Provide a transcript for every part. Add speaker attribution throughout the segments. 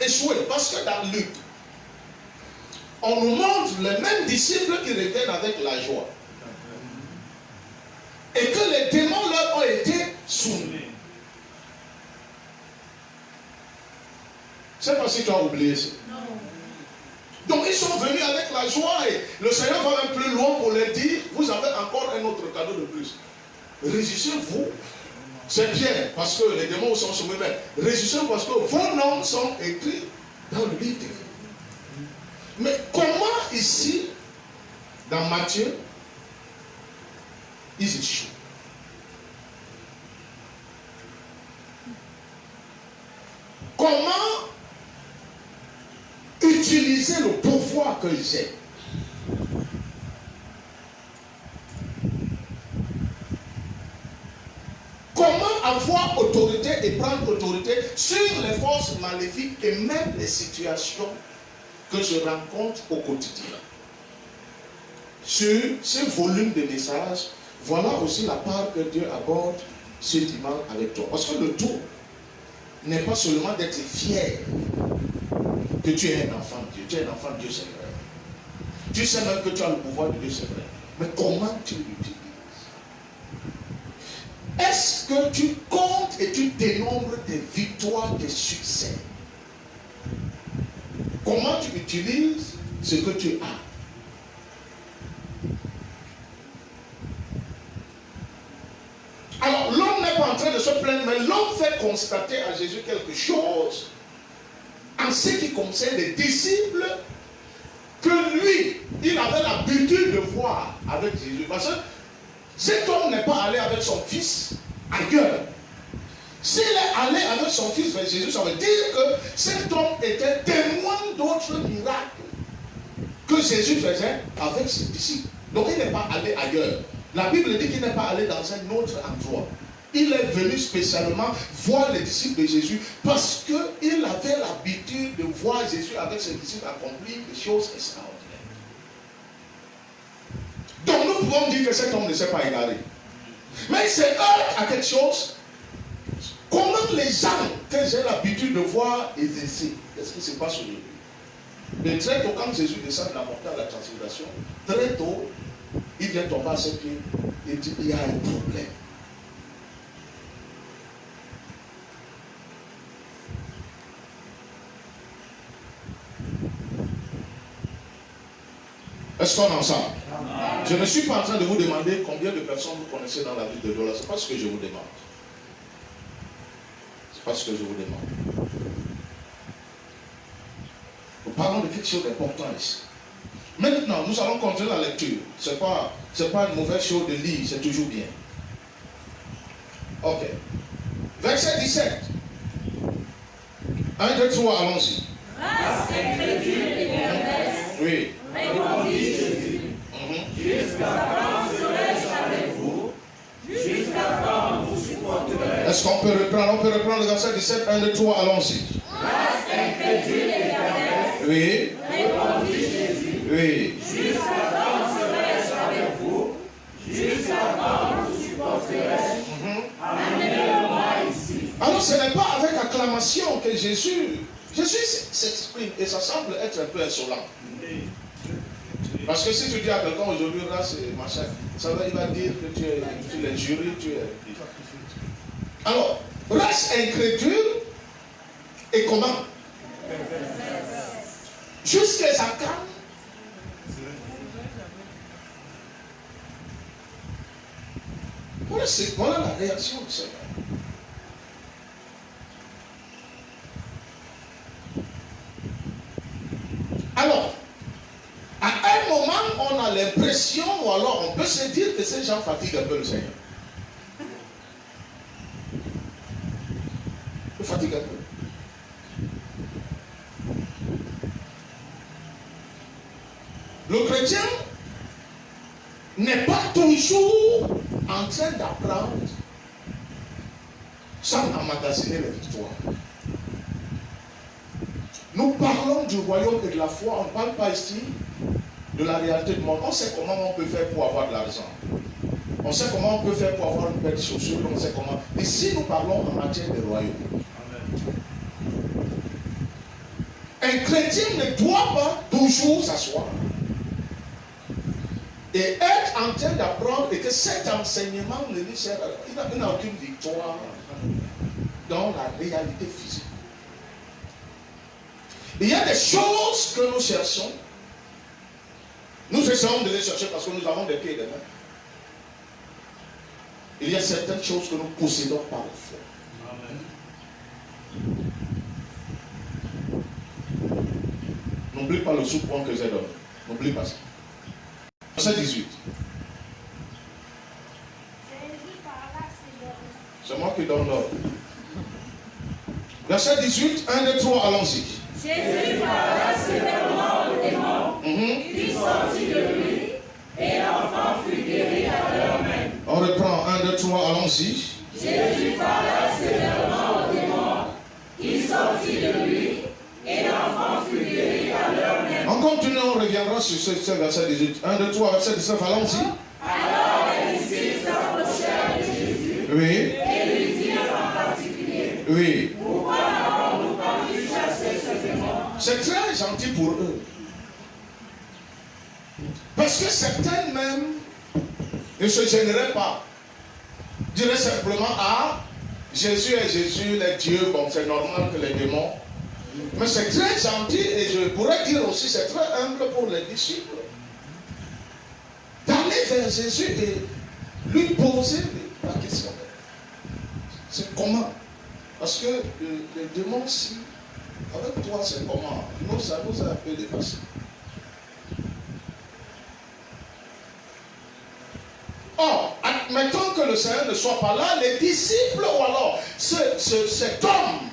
Speaker 1: échoué. Parce que dans Luc, on nous montre les mêmes disciples qui reviennent avec la joie. Et que les démons leur ont été soumis. Je ne sais pas si tu as oublié ça. Non. Donc ils sont venus avec la joie et le Seigneur va même plus loin pour leur dire, vous avez encore un autre cadeau de plus. Résistez-vous. C'est bien parce que les démons sont soumis. Résistez-vous parce que vos noms sont écrits dans le livre de vie. Mais comment ici, dans Matthieu, ils échouent? Comment utiliser le pouvoir que j'ai? Comment avoir autorité et prendre autorité sur les forces maléfiques et même les situations que je rencontre au quotidien? Sur ce volume de messages, voilà aussi la part que Dieu aborde ce dimanche avec toi. Parce que le tout n'est pas seulement d'être fier que tu es un enfant de Dieu. Tu es un enfant de Dieu, c'est vrai. Tu sais même que tu as le pouvoir de Dieu, c'est vrai. Mais comment tu l'utilises? Est-ce que tu comptes et tu dénombres tes victoires, tes succès? Comment tu utilises ce que tu as? Alors, l'homme n'est pas en train de se plaindre, mais l'homme fait constater à Jésus quelque chose en ce qui concerne les disciples que lui, il avait l'habitude de voir avec Jésus. Parce que cet homme n'est pas allé avec son fils ailleurs. S'il est allé avec son fils vers Jésus, ça veut dire que cet homme était témoin d'autres miracles que Jésus faisait avec ses disciples. Donc il n'est pas allé ailleurs. La Bible dit qu'il n'est pas allé dans un autre endroit. Il est venu spécialement voir les disciples de Jésus parce qu'il avait l'habitude de voir Jésus avec ses disciples accomplir des choses extraordinaires. Donc nous pouvons dire que cet homme ne s'est pas égaré. Mais il s'est heurté à quelque chose. Comment les gens que j'ai l'habitude de voir exercer, qu'est-ce qui se passe sur lui? Mais très tôt, quand Jésus descend de la montagne de la transfiguration, très tôt, il vient tomber à ses pieds et dit, il y a un problème. Est-ce qu'on est ensemble? Je ne suis pas en train de vous demander combien de personnes vous connaissez dans la ville de Douala. Ce n'est pas ce que je vous demande. Ce n'est pas ce que je vous demande. Nous parlons de quelque chose d'important ici. Maintenant, nous allons continuer la lecture. Ce n'est pas une mauvaise chose de lire, c'est toujours bien. Ok. Verset 17. 1, 2, 3, allons-y.
Speaker 2: Grâce incrédule et perverse.
Speaker 1: Oui.
Speaker 2: Répondit Jésus. Jusqu'à quand serai-je avec vous? Jusqu'à quand vous supporterez?
Speaker 1: Est-ce qu'on peut reprendre? On peut reprendre le verset 17, 1, 2, 3, allons-y.
Speaker 2: Grâce incrédule et perverse.
Speaker 1: Oui.
Speaker 2: Répondit Jésus.
Speaker 1: Oui.
Speaker 2: Jusqu'à quand serai-je avec vous? Jusqu'à quand vous supporterez? Amenez-le-moi ici.
Speaker 1: Alors ce n'est pas avec acclamation que Jésus s'exprime et ça semble être un peu insolent. Parce que si tu dis à quelqu'un aujourd'hui, race et machin, ça va, il va dire que tu es injurieux, tu es. Alors, race incrédule et comment? Jusqu'à quand? Voilà la réaction du Seigneur. Alors, à un moment, on a l'impression, ou alors on peut se dire que ces gens fatiguent un peu le Seigneur. Ils fatiguent un peu. Le chrétien n'est pas toujours en train d'apprendre sans emmagasiner les victoires. Nous parlons du royaume et de la foi, on ne parle pas ici de la réalité du monde. On sait comment on peut faire pour avoir de l'argent. On sait comment on peut faire pour avoir une belle chaussure, on sait comment. Ici, nous parlons en matière de royaume. Un chrétien ne doit pas toujours s'asseoir et être en train d'apprendre et que cet enseignement ne lui sert à rien. Il n'a aucune victoire dans la réalité physique. Il y a des choses que nous cherchons. Nous essayons de les chercher parce que nous avons des pieds et des mains. Il y a certaines choses que nous possédons par la foi. N'oublie pas le sous-point que j'ai donné. N'oublie pas ça. Verset 18. C'est moi qui donne l'ordre. Verset 18, 1, 2, 3, allons-y.
Speaker 2: Jésus parla sévèrement aux démons, qui sortit de lui, et l'enfant fut guéri à l'heure même.
Speaker 1: On reprend 1, 2, 3, allons-y.
Speaker 2: Jésus parla sévèrement aux démons, qui sortit de lui, et l'enfant fut guéri à l'heure même.
Speaker 1: En continuant, on reviendra sur ce verset 18. 1, 2, 3, verset 19, allons-y.
Speaker 2: Alors les disciples s'approchèrent de Jésus,
Speaker 1: Oui.
Speaker 2: et lui dirent en particulier,
Speaker 1: Oui.
Speaker 2: pourquoi n'avons-nous pas pu chasser ce démon?
Speaker 1: C'est très gentil pour eux. Parce que certains même ne se gêneraient pas. Diraient simplement, ah, Jésus est Jésus, les dieux, bon, c'est normal que les démons. Mais c'est très gentil et je pourrais dire aussi, c'est très humble pour les disciples. D'aller vers Jésus et lui poser la question. C'est comment? Parce que les démons, si, avec toi, c'est comment? Nous, ça nous a un peu dépassé. Or, admettons que le Seigneur ne soit pas là, les disciples ou alors cet homme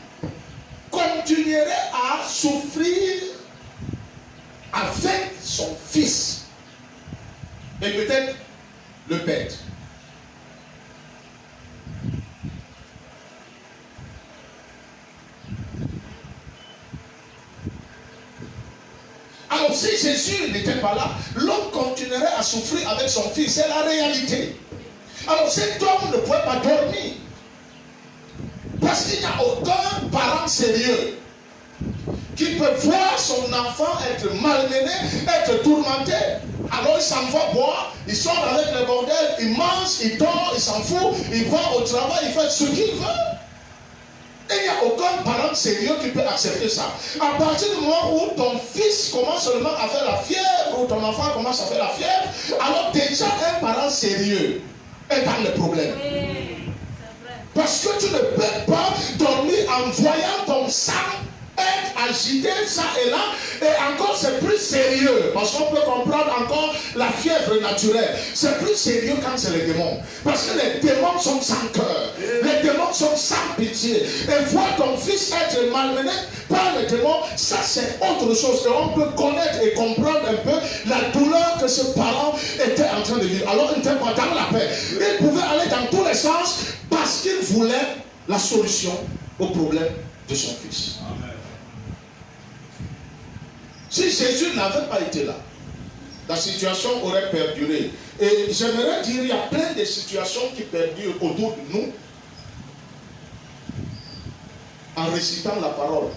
Speaker 1: continuerait à souffrir avec son fils et peut-être le père. Alors si Jésus n'était pas là, l'homme continuerait à souffrir avec son fils. C'est la réalité. Alors cet homme ne pouvait pas dormir. Parce qu'il n'y a aucun parent sérieux qui peut voir son enfant être malmené, être tourmenté. Alors il s'en va boire, il sort avec le bordel, il mange, il dort, il s'en fout, il va au travail, il fait ce qu'il veut. Et il n'y a aucun parent sérieux qui peut accepter ça. À partir du moment où ton fils commence seulement à faire la fièvre, ou ton enfant commence à faire la fièvre, alors déjà un parent sérieux est dans le problème. Parce que tu ne peux pas dormir en voyant ton sang être agité, ça et là, et encore c'est plus sérieux, parce qu'on peut comprendre encore la fièvre naturelle. C'est plus sérieux quand c'est les démons. Parce que les démons sont sans cœur, les démons sont sans pitié. Et voir ton fils être malmené par les démons, ça c'est autre chose. Et on peut connaître et comprendre un peu la douleur que ce parent était en train de vivre. Alors il n'était pas dans la paix. Il pouvait aller dans tous les sens parce qu'il voulait la solution au problème de son fils. Amen. Si Jésus n'avait pas été là, la situation aurait perduré. Et j'aimerais dire, il y a plein de situations qui perdurent autour de nous en récitant la parole.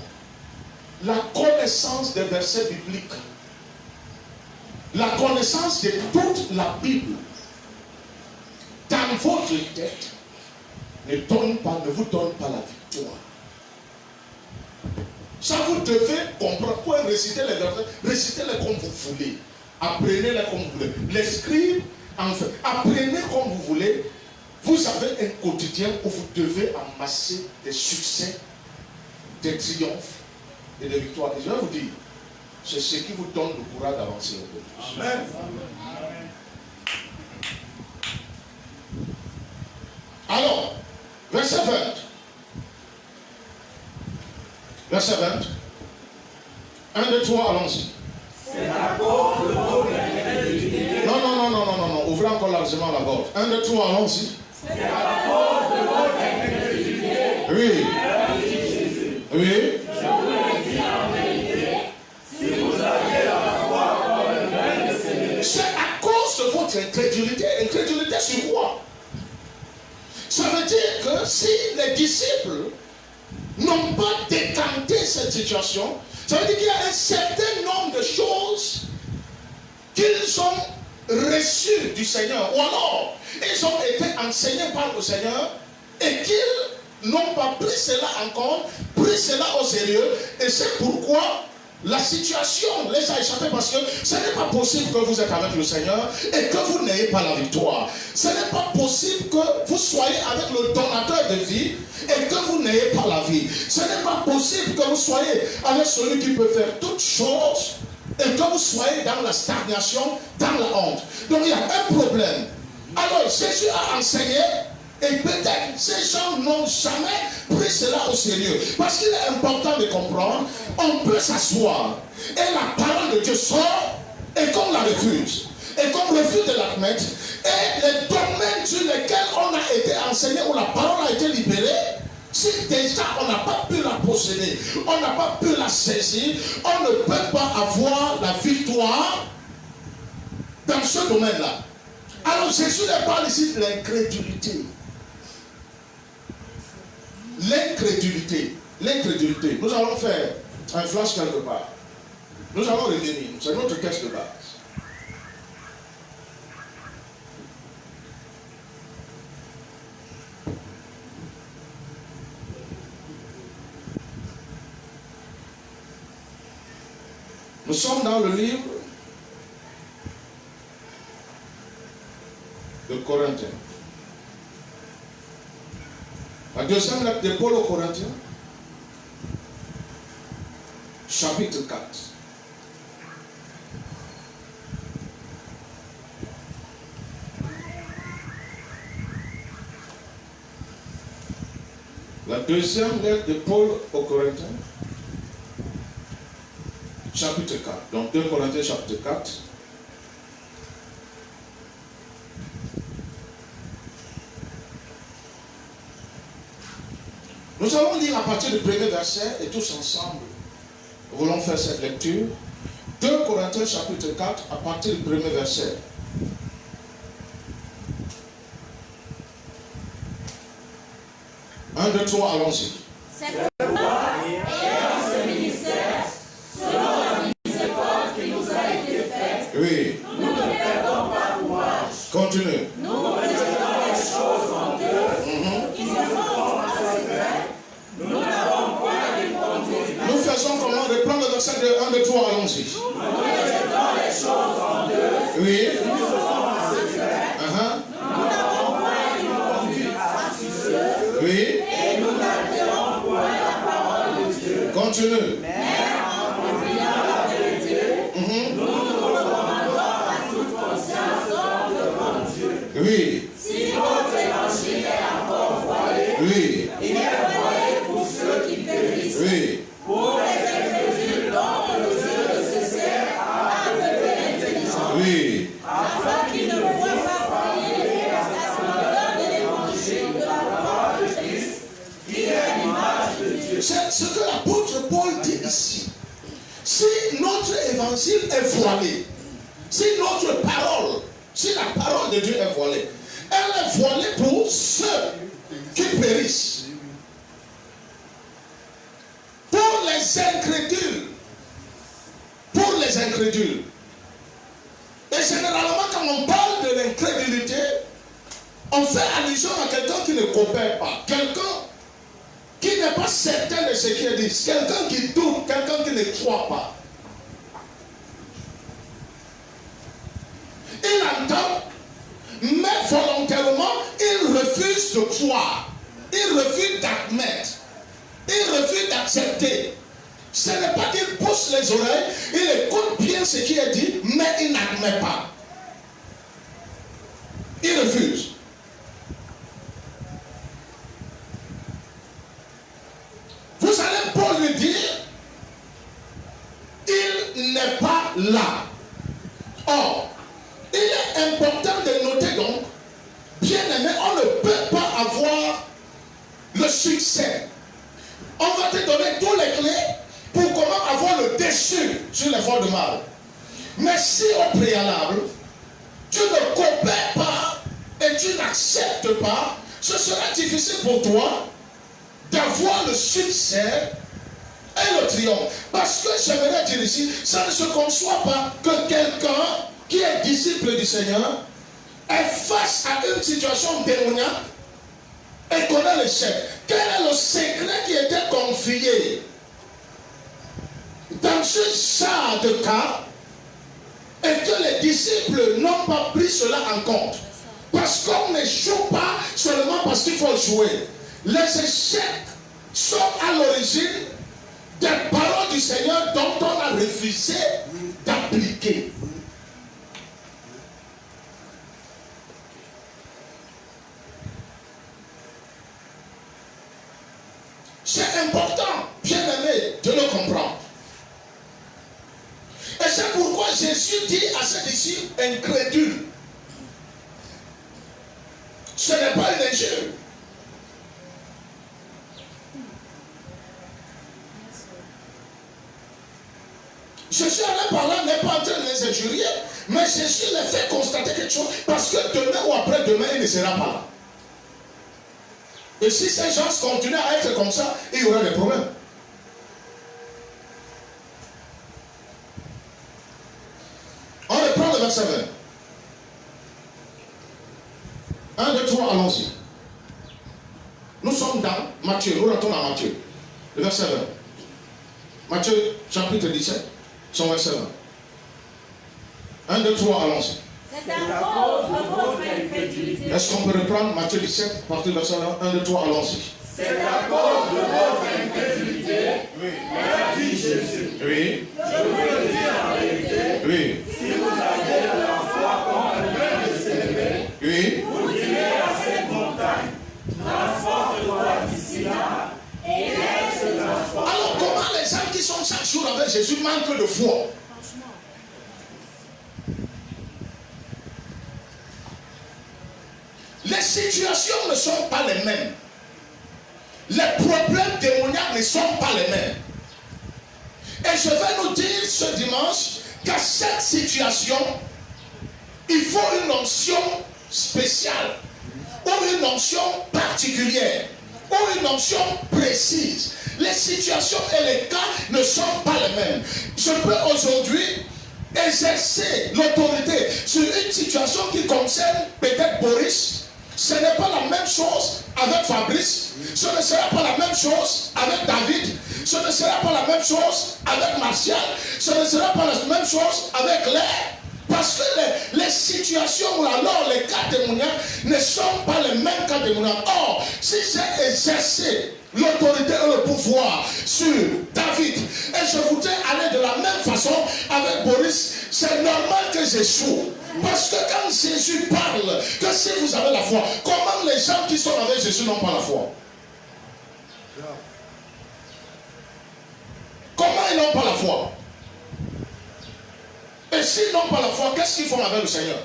Speaker 1: La connaissance des versets bibliques, la connaissance de toute la Bible dans votre tête ne vous donne pas la victoire. Ça, vous devez comprendre. Vous pouvez réciter les versets, récitez-les comme vous voulez. Apprenez-les comme vous voulez. Les scribes, enfin, apprenez comme vous voulez. Vous avez un quotidien où vous devez amasser des succès, des triomphes et des victoires. Et je vais vous dire, c'est ce qui vous donne le courage d'avancer au bout. Amen. Alors, verset 20. Verset 20. 1, 2, 3, allons-y.
Speaker 2: C'est à cause de votre incrédulité.
Speaker 1: Non. Ouvrez encore largement la porte. 1, 2, 3, allons-y.
Speaker 2: C'est à cause de votre incrédulité.
Speaker 1: Oui. Oui.
Speaker 2: Je vous le dis en vérité, si vous aviez la foi comme le grain de sénévé.
Speaker 1: C'est à cause de votre incrédulité. Incrédulité sur quoi? Ça veut dire que si les disciples n'ont pas décanté accepter cette situation, ça veut dire qu'il y a un certain nombre de choses qu'ils ont reçues du Seigneur, ou alors ils ont été enseignés par le Seigneur et qu'ils n'ont pas pris cela en compte, pris cela au sérieux, et c'est pourquoi la situation les a échappés, parce que ce n'est pas possible que vous êtes avec le Seigneur et que vous n'ayez pas la victoire. Ce n'est pas possible que vous soyez avec le donateur de vie et que vous n'ayez pas la vie. Ce n'est pas possible que vous soyez avec celui qui peut faire toutes choses et que vous soyez dans la stagnation, dans la honte. Donc il y a un problème. Alors Jésus a enseigné. Et peut-être ces gens n'ont jamais pris cela au sérieux. Parce qu'il est important de comprendre, on peut s'asseoir et la parole de Dieu sort et qu'on la refuse. Et qu'on refuse de l'admettre. Et les domaines sur lesquels on a été enseigné, où la parole a été libérée, si déjà on n'a pas pu la posséder, on n'a pas pu la saisir, on ne peut pas avoir la victoire dans ce domaine-là. Alors Jésus ne parle ici de l'incrédulité. L'incrédulité. L'incrédulité. Nous allons faire un flash quelque part. Nous allons revenir. C'est notre texte de base. Nous sommes dans le livre de Corinthiens. La deuxième lettre de Paul aux Corinthiens, chapitre 4. La deuxième lettre de Paul aux Corinthiens, chapitre 4. Donc 2 Corinthiens, chapitre 4. Nous allons lire à partir du premier verset et tous ensemble, nous voulons faire cette lecture. 2 Corinthiens chapitre 4 à partir du premier verset. Un, deux, trois, allons-y.
Speaker 2: C'est pourquoi, ayant ce ministère, selon la miséricorde qui nous a été faite,
Speaker 1: Oui.
Speaker 2: nous ne perdons pas courage.
Speaker 1: Continue.
Speaker 2: Nous rejetons les choses honteuses qui se font en secret. Nous n'avons point de conduite.
Speaker 1: Nous faisons comment? Reprendre le verset de 1, 2, 3, allons-y.
Speaker 2: Nous rejetons les choses honteuses
Speaker 1: Oui.
Speaker 2: qui se font en secret. Nous n'avons point de conduite factieuse.
Speaker 1: Oui.
Speaker 2: Et nous n'altérons point la parole de Dieu.
Speaker 1: Continue.
Speaker 2: Mais en publiant la vérité, nous nous recommandons à toute conscience d'homme devant Dieu.
Speaker 1: Oui.
Speaker 2: Si votre évangile est encore voilé,
Speaker 1: Oui.
Speaker 2: il est voilé pour ceux qui périssent,
Speaker 1: Oui.
Speaker 2: pour les incrédules dont le Dieu ne se sert à aveugler l'intelligence,
Speaker 1: Oui.
Speaker 2: afin qu'ils ne voient pas briller la splendeur de l'évangile de la gloire de Christ, qui est l'image de Dieu.
Speaker 1: C'est ce que l'apôtre Paul dit ici. Si notre évangile est voilé, si notre parole, si la parole de Dieu est voilée, elle est voilée pour ceux qui périssent. Pour les incrédules. Pour les incrédules. Et généralement, quand on parle de l'incrédulité, on fait allusion à quelqu'un qui ne coopère pas. Quelqu'un qui n'est pas certain de ce qu'il dit. Quelqu'un qui doute, quelqu'un qui ne croit pas. Il entend, mais volontairement, il refuse de croire. Il refuse d'admettre. Il refuse d'accepter. Ce n'est pas qu'il pousse les oreilles, il écoute bien ce qui est dit, mais il n'admet pas. Il refuse. Vous allez Paul lui dire, il n'est pas là. Or, il est important de noter donc, bien aimé, on ne peut pas avoir le succès. On va te donner tous les clés pour comment avoir le dessus sur l'effort de mal. Mais si au préalable, tu ne coopères pas et tu n'acceptes pas, ce sera difficile pour toi d'avoir le succès et le triomphe. Parce que j'aimerais dire ici, ça ne se conçoit pas que quelqu'un qui est disciple du Seigneur est face à une situation démoniaque et connaît l'échec. Quel est le secret qui était confié dans ce genre de cas et que les disciples n'ont pas pris cela en compte? Parce qu'on n'échoue pas seulement parce qu'il faut jouer. Les échecs sont à l'origine des paroles du Seigneur dont on a refusé d'appliquer. C'est important, bien aimé, de le comprendre. Et c'est pourquoi Jésus dit à ses disciples incrédules, ce n'est pas une injure. Jésus en parlant n'est pas en train de les injurier, mais Jésus les fait constater quelque chose parce que demain ou après-demain, il ne sera pas là. Et si ces gens continuent à être comme ça, il y aura des problèmes. On reprend le verset 20. 1, 2, 3, allons-y. Nous sommes dans Matthieu, nous rentrons dans Matthieu. Le verset 20. Matthieu, chapitre 17, son verset 20. 1, 2, 3, allons-y.
Speaker 2: C'est à cause de votre incrédulité.
Speaker 1: Est-ce qu'on peut reprendre Matthieu 17, partir du verset 1, 2, 3, allons-y.
Speaker 2: C'est à cause de votre incrédulité, a dit Jésus.
Speaker 1: Oui.
Speaker 2: Je vous le dis en vérité,
Speaker 1: Oui.
Speaker 2: si vous avez de la foi comme un grain de sénévé,
Speaker 1: Oui.
Speaker 2: vous direz à cette montagne, transporte-toi d'ici là, et elle se transforme.
Speaker 1: Alors comment les gens qui sont chaque jour avec Jésus manquent de foi? Les situations ne sont pas les mêmes. Les problèmes démoniaques ne sont pas les mêmes. Et je vais nous dire ce dimanche qu'à cette situation, il faut une onction spéciale, ou une onction particulière, ou une onction précise. Les situations et les cas ne sont pas les mêmes. Je peux aujourd'hui exercer l'autorité sur une situation qui concerne peut-être Boris. Ce n'est pas la même chose avec Fabrice, ce ne sera pas la même chose avec David, ce ne sera pas la même chose avec Martial, ce ne sera pas la même chose avec Claire. Parce que les situations ou alors les cas démoniaques ne sont pas les mêmes cas démoniaques. Or, si j'ai exercé l'autorité et le pouvoir sur David et je voudrais aller de la même façon avec Boris, c'est normal que j'échoue. Parce que quand Jésus parle, que si vous avez la foi, comment les gens qui sont avec Jésus n'ont pas la foi? Comment ils n'ont pas la foi? Et s'ils n'ont pas la foi, qu'est-ce qu'ils font avec le Seigneur?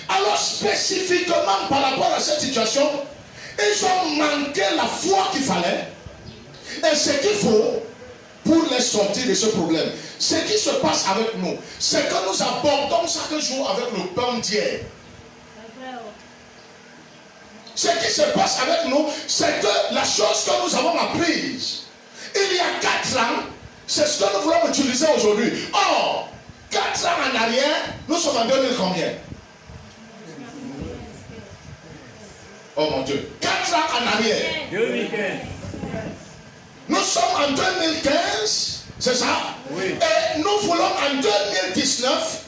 Speaker 1: Alors spécifiquement par rapport à cette situation, ils ont manqué la foi qu'il fallait. Et ce qu'il faut pour les sortir de ce problème, ce qui se passe avec nous, c'est que nous abordons chaque jour avec le pain d'hier. Ce qui se passe avec nous, c'est que la chose que nous avons apprise il y a 4 ans, c'est ce que nous voulons utiliser aujourd'hui. Or, 4 ans en arrière, nous sommes en 2000 combien? Oh mon Dieu. 4 ans en arrière.
Speaker 3: 2015.
Speaker 1: Nous sommes en 2015, c'est ça?
Speaker 3: Oui.
Speaker 1: Et nous voulons en 2019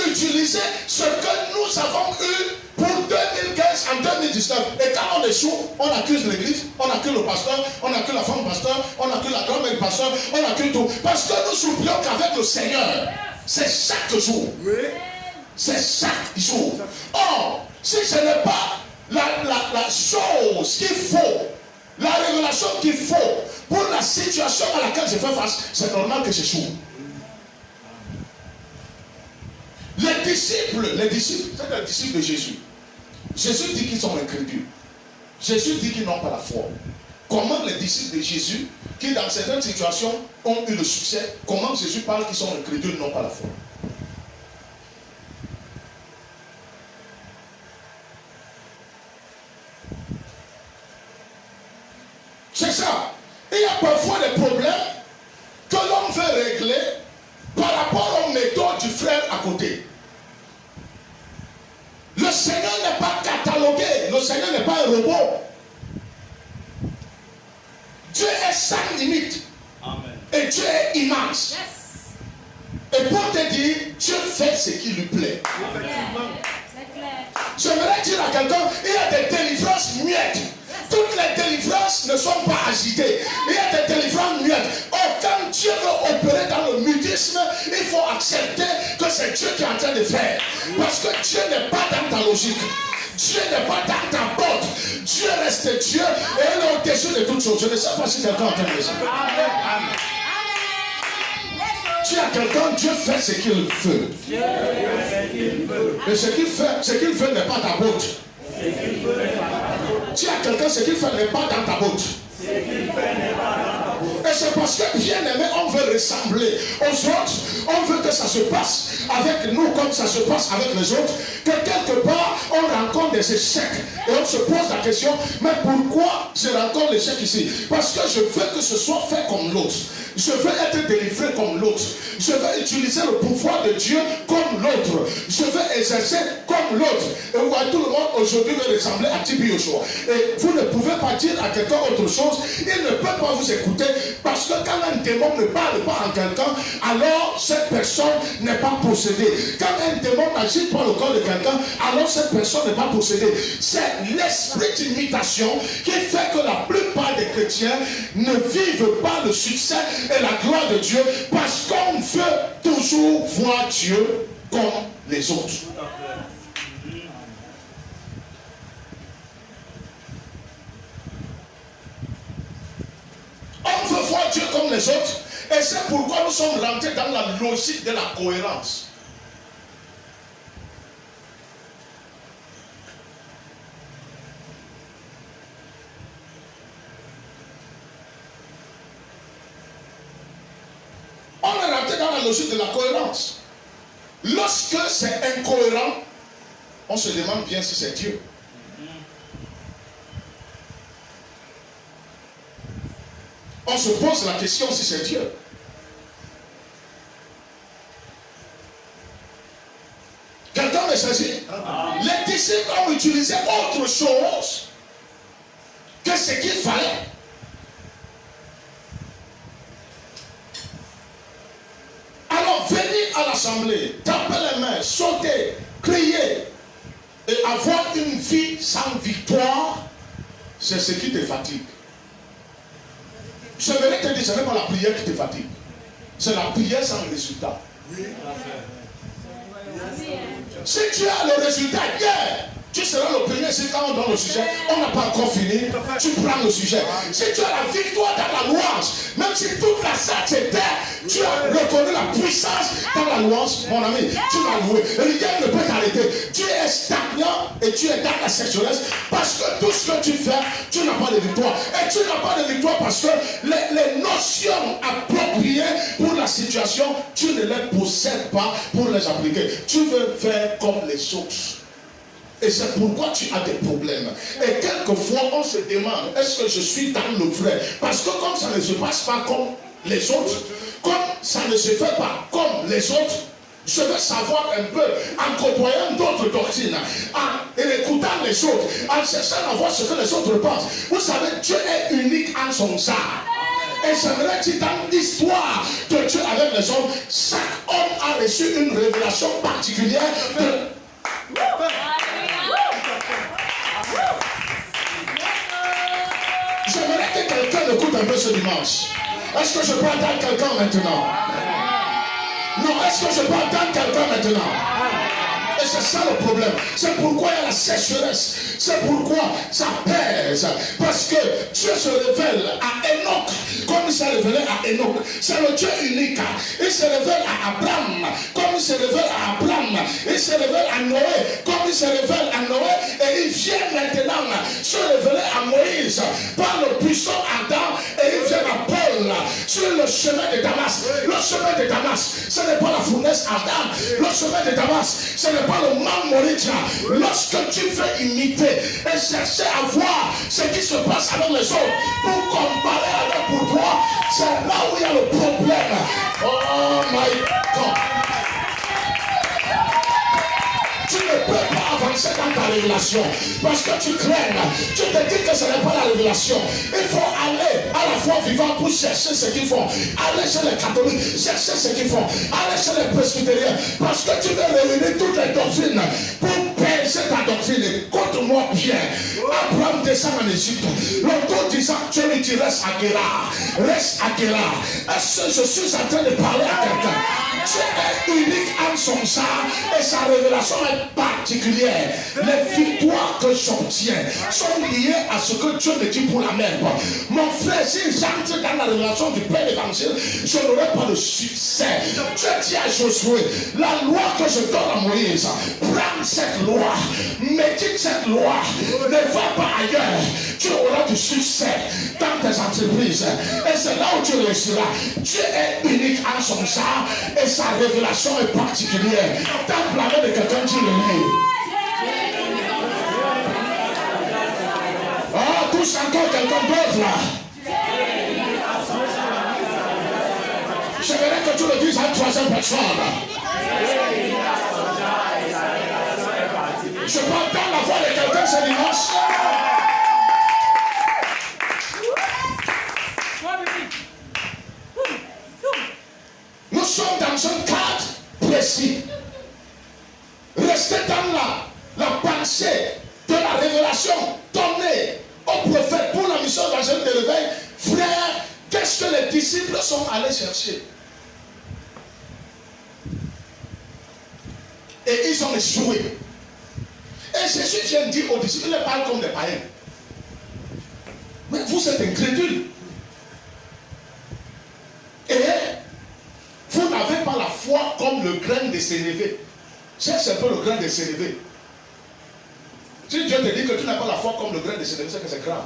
Speaker 1: utiliser ce que nous avons eu pour 2015 en 2019. Et quand on échoue, on accuse l'église, on accuse le pasteur, on accuse la femme pasteur, on accuse la grand-mère pasteur, on accuse tout. Parce que nous oublions qu'avec le Seigneur, c'est chaque jour.
Speaker 3: Oui.
Speaker 1: C'est chaque jour. Or, si ce n'est pas la chose qu'il faut, la révélation qu'il faut pour la situation à laquelle je fais face, c'est normal que j'échoue. Les disciples, c'est les disciples de Jésus. Jésus dit qu'ils sont incrédules. Jésus dit qu'ils n'ont pas la foi. Comment les disciples de Jésus, qui dans certaines situations ont eu le succès, comment Jésus parle qu'ils sont incrédules, n'ont pas la foi? C'est ça. Il y a parfois des côté. Le Seigneur n'est pas catalogué. Le Seigneur n'est pas un robot. Dieu est sans limite.
Speaker 3: Amen.
Speaker 1: Et Dieu est immense.
Speaker 2: Yes.
Speaker 1: Et pour te dire, Dieu fait ce qui lui plaît.
Speaker 2: C'est clair.
Speaker 1: J'aimerais dire à quelqu'un, il y a des délivrances muettes. Toutes les délivrances ne sont pas agitées. Il y a des délivrances muettes. Oh, quand Dieu veut opérer dans le mutisme, il faut accepter que c'est Dieu qui est en train de faire. Parce que Dieu n'est pas dans ta logique. Dieu n'est pas dans ta botte. Dieu reste Dieu et il est au-dessus de toutes choses. Je ne sais pas si quelqu'un entend ça.
Speaker 3: Amen.
Speaker 1: Dis à quelqu'un, Dieu fait ce qu'il veut. Mais ce qu'il fait n'est pas ta botte. Dis à quelqu'un, ce qu'il fait n'est pas dans ta botte. Et c'est parce que bien aimé, on veut ressembler aux autres. On veut que ça se passe avec nous comme ça se passe avec les autres. Que quelque part, on rencontre des échecs. Et on se pose la question, mais pourquoi je rencontre l'échec ici? Parce que je veux que ce soit fait comme l'autre. Je veux être délivré comme l'autre. Je veux utiliser le pouvoir de Dieu comme l'autre. Je veux exercer comme l'autre. Et vous voyez, tout le monde aujourd'hui veut ressembler à Tibi Yoshua. Et vous ne pouvez pas dire à quelqu'un autre chose. Il ne peut pas vous écouter parce que quand un démon ne parle pas en quelqu'un, alors cette personne n'est pas possédée. Quand un démon n'agit pas le corps de quelqu'un, alors cette personne n'est pas possédée. C'est l'esprit d'imitation qui fait que la plupart des chrétiens ne vivent pas le succès et la gloire de Dieu parce qu'on veut toujours voir Dieu comme les autres. On veut voir Dieu comme les autres et c'est pourquoi nous sommes rentrés dans la logique de la cohérence. On est rentré dans la logique de la cohérence. Lorsque c'est incohérent, on se demande bien si c'est Dieu. On se pose la question si c'est Dieu. Quelqu'un me saisit? Les disciples ont utilisé autre chose que ce qu'il fallait. Alors venir à l'assemblée, taper les mains, sauter, crier et avoir une vie sans victoire, c'est ce qui te fatigue. Je vais te dire, ce n'est pas la prière qui te fatigue. C'est la prière sans résultat. Si tu as le résultat hier, tu seras le premier. Si quand on donne le sujet, on n'a pas encore fini, tu prends le sujet. Si tu as la victoire dans la louange, même si toute la salle s'était, tu as reconnu la puissance dans la louange, mon ami, tu vas louer. Rien ne peut t'arrêter. Tu es stagnant et tu es dans la sécheresse parce que tout ce que tu fais, tu n'as pas de victoire. Et tu n'as pas de victoire parce que les notions appropriées pour la situation, tu ne les possèdes pas pour les appliquer. Tu veux faire comme les autres. Et c'est pourquoi tu as des problèmes. Et quelquefois, on se demande, est-ce que je suis dans le vrai? Parce que comme ça ne se passe pas comme les autres, comme ça ne se fait pas comme les autres, je veux savoir un peu, en côtoyant d'autres doctrines, en écoutant les autres, en cherchant à voir ce que les autres pensent. Vous savez, Dieu est unique en son genre. Et j'aimerais dire dans l'histoire de Dieu avec les hommes, chaque homme a reçu une révélation particulière de... J'aimerais que quelqu'un écoute un peu ce dimanche. Est-ce que je peux entendre quelqu'un maintenant? Non, est-ce que je peux entendre quelqu'un maintenant? Et c'est ça le problème. C'est pourquoi il y a la sécheresse. C'est pourquoi ça pèse. Parce que Dieu se révèle à Enoch comme il s'est révélé à Enoch. C'est le Dieu unique. Il se révèle à Abraham comme il se révèle à Abraham. Il se révèle à Noé comme il se révèle à Noé. Et il vient maintenant se révéler à Moïse par le puissant Adam. Et il vient à Paul sur le chemin de Damas. Le chemin de Damas, ce n'est pas la fournaise Adam. Le chemin de Damas, ce n'est pas le Mamoritra. Lorsque tu veux imiter et chercher à voir ce qui se passe avec les autres pour comparer avec pour toi, c'est là où il y a le problème. Oh my God. révélation. Parce que tu crains, tu te dis que ce n'est pas la révélation. Il faut aller à la foi vivante pour chercher ce qu'ils font. Aller chez les catholiques, chercher ce qu'ils font. Aller chez les presbytériens. Parce que tu veux réunir toutes les doctrines pour percer ta doctrine. Écoute-moi bien. Abraham descend en Égypte. L'autre disant, Dieu lui dit, reste à Guérar. Reste à Guérar. Est-ce que je suis en train de parler à quelqu'un? Tu es unique en son sein et sa révélation est particulière. Les victoires que j'obtiens sont liées à ce que Dieu me dit pour la même. Mon frère, si j'entre dans la révélation du Père évangile, je n'aurai pas de succès. Dieu dit à Josué, la loi que je donne à Moïse, prends cette loi, médite cette loi, ne va pas ailleurs. Tu auras du succès dans tes entreprises. Et c'est là où tu réussiras. Dieu est unique en son sein et sa révélation est particulière. Dans la main de quelqu'un, tu le lis. Oh, touche encore quelqu'un d'autre là. J'aimerais que tu le dises à une troisième personne. Je parle dans la voix de quelqu'un ce dimanche. Nous sommes dans un cadre précis. Restez dans la pensée de la révélation donnée au prophète pour la mission évangélique de l'éveil. Frère, qu'est-ce que les disciples sont allés chercher? Et ils ont échoué. Et Jésus vient dire aux disciples, ils les parlent comme des païens. Mais vous êtes incrédules. Et vous n'avez pas la foi comme le grain de sénévé. Cherche un peu le grain de sénévé. Si Dieu te dit que tu n'as pas la foi comme le grain de sénévé, c'est que c'est grave.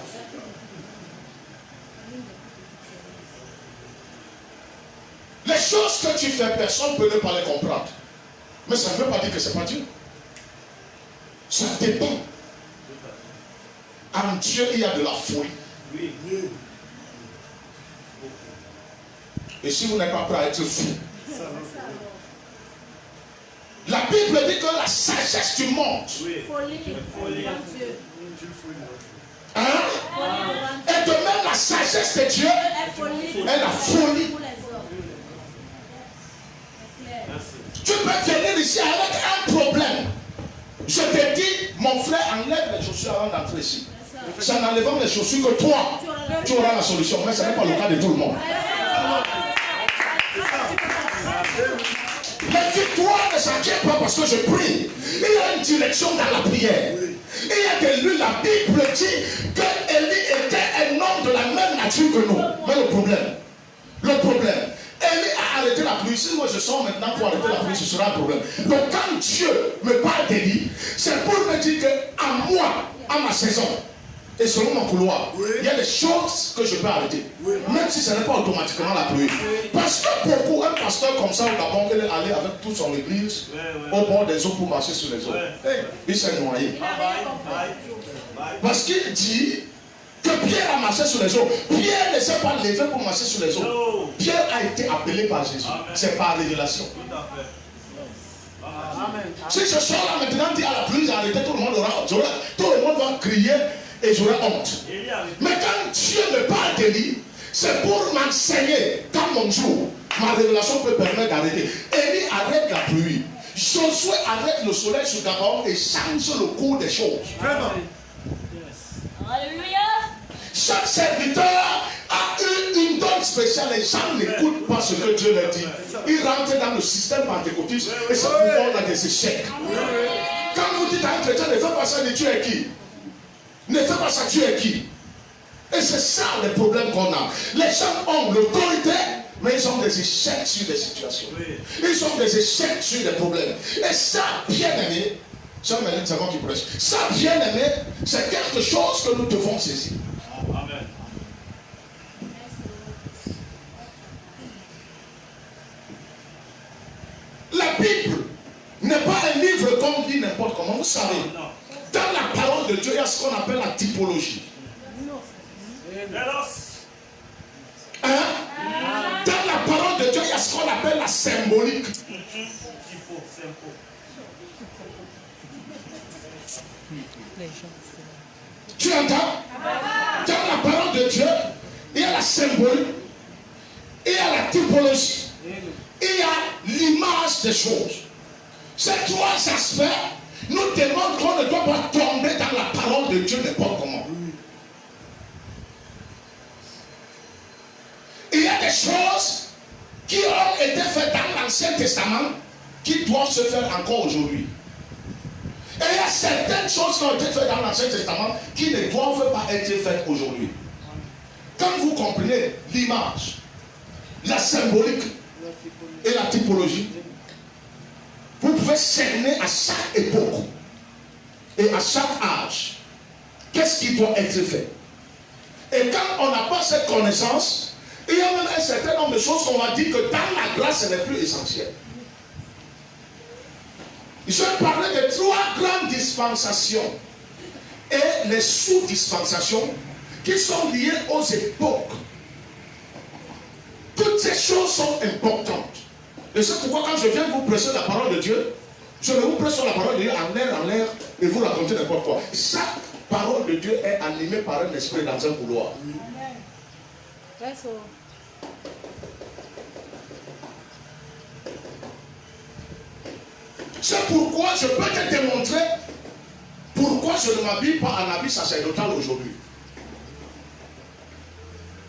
Speaker 1: Les choses que tu fais, personne ne peut ne pas les comprendre. Mais ça ne veut pas dire que ce n'est pas Dieu. Ça dépend. En Dieu, il y a de la foi. Et si vous n'êtes pas prêt à être fou, la Bible dit que la sagesse du monde, hein? Et de même la sagesse de Dieu est la folie. Tu peux venir ici avec un problème. Je te dis, mon frère, enlève les chaussures avant d'entrer ici. C'est en enlevant les chaussures que toi, tu auras la solution. Mais ce n'est pas le cas de tout le monde. Les victoires ne s'acquièrent pas parce que je prie. Il y a une direction dans la prière. Il y a que lui, la Bible dit que Élie était un homme de la même nature que nous. Mais le problème, Élie a arrêté la pluie. Si moi je sors maintenant pour arrêter la pluie, ce sera un problème. Donc quand Dieu me parle d'Élie, c'est pour me dire qu'à moi, à ma saison, et selon mon couloir, il y a des choses que je peux arrêter. Même si ce n'est pas automatiquement la pluie. Parce que beaucoup, un pasteur comme ça au Gabon, il est allé avec toute son église au bord des eaux pour marcher sur les eaux. Il s'est noyé. Parce qu'il dit que Pierre a marché sur les eaux. Pierre ne s'est pas levé pour marcher sur les eaux. Pierre a été appelé par Jésus. C'est par révélation. Si je sors là maintenant, dit à la pluie, j'ai arrêté, tout le monde va crier et j'aurai honte. Mais quand Dieu me parle d'Élie, c'est pour m'enseigner. Quand mon jour, ma révélation peut permettre d'arrêter. Élie arrête la pluie. Josué arrête le soleil sur Gabon et change le cours des choses. Vraiment.
Speaker 2: Alléluia.
Speaker 1: Chaque serviteur a une donne spéciale. Les gens n'écoutent pas ce que Dieu leur dit. Ils rentrent dans le système pentecôtiste et c'est pourquoi on a des échecs. Quand vous dites à un chrétien, ne fais pas ça, tu es qui? Ne fais pas ça, tu es qui? Et c'est ça le problème qu'on a. Les gens ont l'autorité, mais ils ont des échecs sur des situations. Ils ont des échecs sur des problèmes. Et ça, bien aimé, c'est moi qui prêche. Ça, bien aimé, c'est quelque chose que nous devons saisir. Amen. La Bible n'est pas un livre qu'on lit n'importe comment. Vous savez, dans la parole de Dieu, il y a ce qu'on appelle la typologie. Hein? Dans la parole de Dieu, il y a ce qu'on appelle la symbolique. Tu entends? Dans la parole de Dieu, il y a la symbolique, il y a la typologie, il y a l'image des choses. Ces trois aspects nous démontrent qu'on ne doit pas tomber dans la parole de Dieu n'importe comment. Il y a des choses qui ont été faites dans l'Ancien Testament qui doivent se faire encore aujourd'hui. Et il y a certaines choses qui ont été faites dans l'Ancien Testament qui ne doivent pas être faites aujourd'hui. Quand vous comprenez l'image, la symbolique et la typologie, vous pouvez cerner à chaque époque et à chaque âge qu'est-ce qui doit être fait. Et quand on n'a pas cette connaissance, il y a même un certain nombre de choses qu'on va dire que dans la grâce, ce n'est plus essentiel. Je vais parler de trois grandes dispensations et les sous-dispensations qui sont liées aux époques. Toutes ces choses sont importantes. Et c'est pourquoi quand je viens vous prêcher la parole de Dieu, je ne vous prêche la parole de Dieu en l'air et vous racontez n'importe quoi. Chaque parole de Dieu est animée par un esprit dans un couloir. C'est pourquoi je peux te démontrer pourquoi je ne m'habille pas en habit sacerdotal aujourd'hui.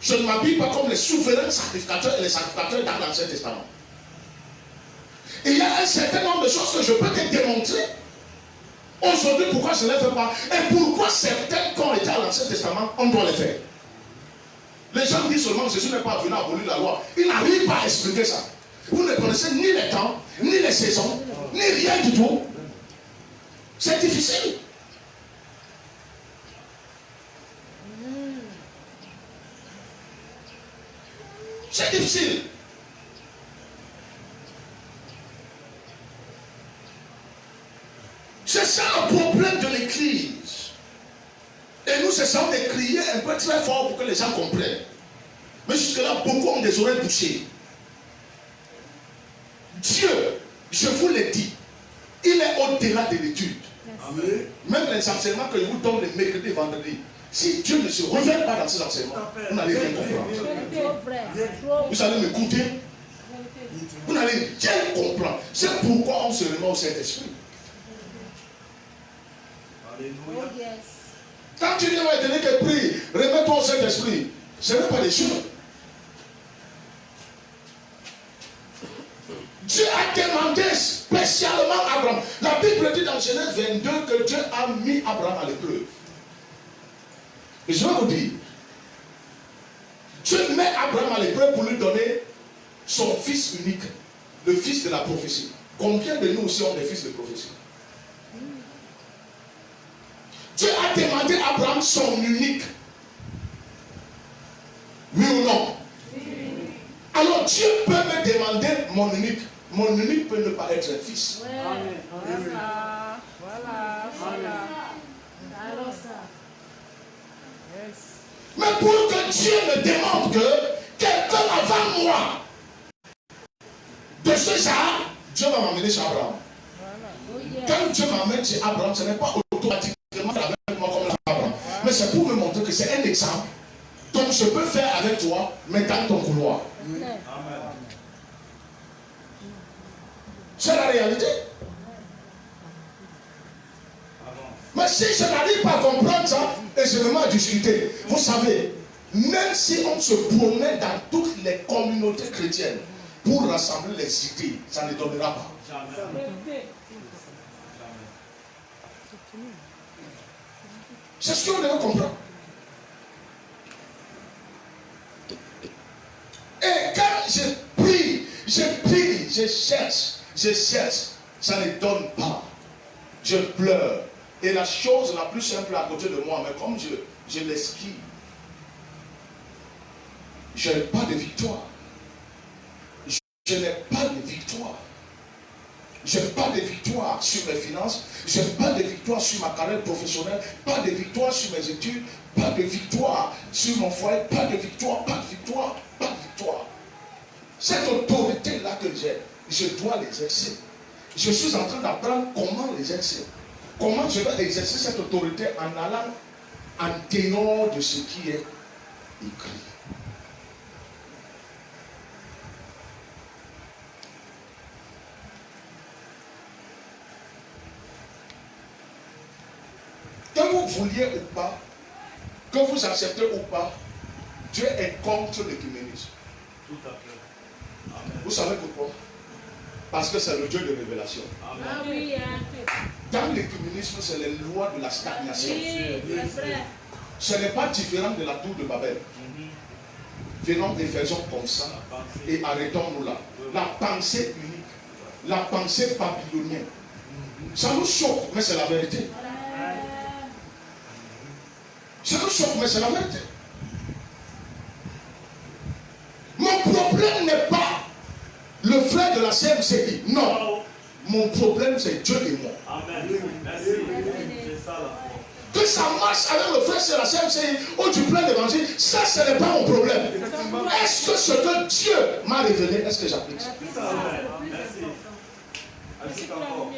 Speaker 1: Je ne m'habille pas comme les souverains sacrificateurs et les sacrificateurs dans l'Ancien Testament. Et il y a un certain nombre de choses que je peux te démontrer aujourd'hui pourquoi je ne les fais pas et pourquoi certains qui ont été à l'Ancien Testament, on doit les faire. Les gens disent seulement que Jésus n'est pas venu abolir la loi. Ils n'arrivent pas à expliquer ça. Vous ne connaissez ni les temps, ni les saisons, ni rien du tout. C'est difficile. C'est difficile. C'est ça le problème de l'Église. Et nous essayons de crier un peu très fort pour que les gens comprennent. Mais jusque-là, beaucoup ont des oreilles bouchées. Dieu, je vous l'ai dit, il est au-delà de l'étude. Même les enseignements que je vous donne les mercredis et vendredis, si Dieu ne se révèle pas dans ces enseignements, vous n'allez rien comprendre. Vous allez m'écouter. Vous n'allez rien comprendre. C'est pourquoi on se remet au Saint-Esprit. Quand tu viens à donner que prie, remets-toi au Saint-Esprit. Ce n'est pas des choses. Dieu a demandé spécialement à Abraham. La Bible dit dans Genèse 22 que Dieu a mis Abraham à l'épreuve. Et je vais vous dire, Dieu met Abraham à l'épreuve pour lui donner son fils unique, le fils de la prophétie. Combien de nous aussi ont des fils de prophétie? Dieu a demandé à Abraham son unique. Oui ou non? Alors Dieu peut me demander mon unique. Mon unique peut ne pas être un fils.
Speaker 2: Ouais. Voilà. Alors ça. Yes.
Speaker 1: Mais pour que Dieu me demande que quelqu'un avant moi de ce genre, Dieu va m'amener chez Abraham. Quand Dieu m'amène chez Abraham, ce n'est pas automatiquement avec moi comme Abraham. Mais c'est pour me montrer que c'est un exemple. Donc je peux faire avec toi, mais dans ton couloir.
Speaker 2: Amen.
Speaker 1: C'est la réalité. Mais si je n'arrive pas à comprendre ça, et je me mets à discuter, vous savez, même si on se promène dans toutes les communautés chrétiennes pour rassembler les idées, ça ne donnera pas. C'est ce qu'on devait comprendre. Et quand je prie, je cherche, ça ne donne pas. Je pleure. Et la chose la plus simple à côté de moi, mais comme je l'esquive, je n'ai pas de victoire. Je n'ai pas de victoire. Je n'ai pas de victoire sur mes finances. Je n'ai pas de victoire sur ma carrière professionnelle. Pas de victoire sur mes études. Pas de victoire sur mon foyer. Pas de victoire, pas de victoire, pas de victoire. Cette autorité-là que j'ai, je dois l'exercer. Je suis en train d'apprendre comment l'exercer. comment je vais exercer cette autorité en allant en dehors de ce qui est écrit. Que vous vouliez ou pas, que vous acceptez ou pas, Dieu est contre l'écuménisme.
Speaker 3: Tout à fait. Amen.
Speaker 1: Vous savez pourquoi? Parce que c'est le Dieu de révélation.
Speaker 3: Amen.
Speaker 1: Dans l'écuménisme, c'est les lois de la stagnation.
Speaker 2: Oui, c'est vrai.
Speaker 1: Ce n'est pas différent de la tour de Babel. Venons et faisons comme ça et arrêtons-nous là. La pensée unique, la pensée babylonienne. Ça nous choque, mais c'est la vérité. Ça nous choque, mais c'est la vérité. Mon problème n'est pas le frère de la CMCI. Non. Mon problème, c'est Dieu et moi.
Speaker 3: Amen. Merci. C'est ça la foi.
Speaker 1: Que ça marche avec le frère de la CMCI ou du plein d'évangile, ça, ce n'est pas mon problème. Est-ce que ce que Dieu m'a révélé, est-ce que j'applique ça?
Speaker 3: Amen. Merci. Merci encore.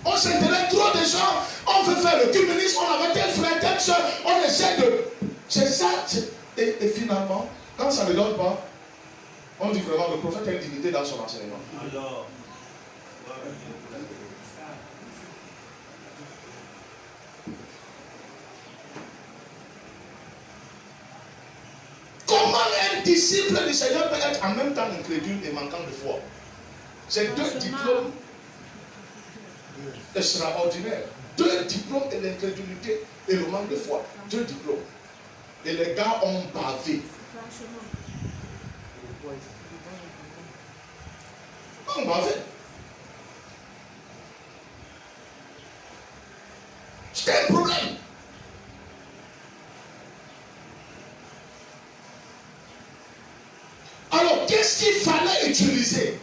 Speaker 1: On s'intéresse trop des gens, on veut faire le communisme, on avait tel frère, tel soeur, on essaie de... C'est ça. Et finalement, quand ça ne donne pas, on dit vraiment le prophète a une dignité dans son enseignement.
Speaker 3: Alors,
Speaker 1: comment un disciple du Seigneur peut être en même temps incrédule et manquant de foi? C'est deux diplômes extraordinaires. Deux diplômes et l'incrédulité et le manque de foi. Deux diplômes. Et les gars ont bavé. On bavé. C'était un problème. Alors, qu'est-ce qu'il fallait utiliser?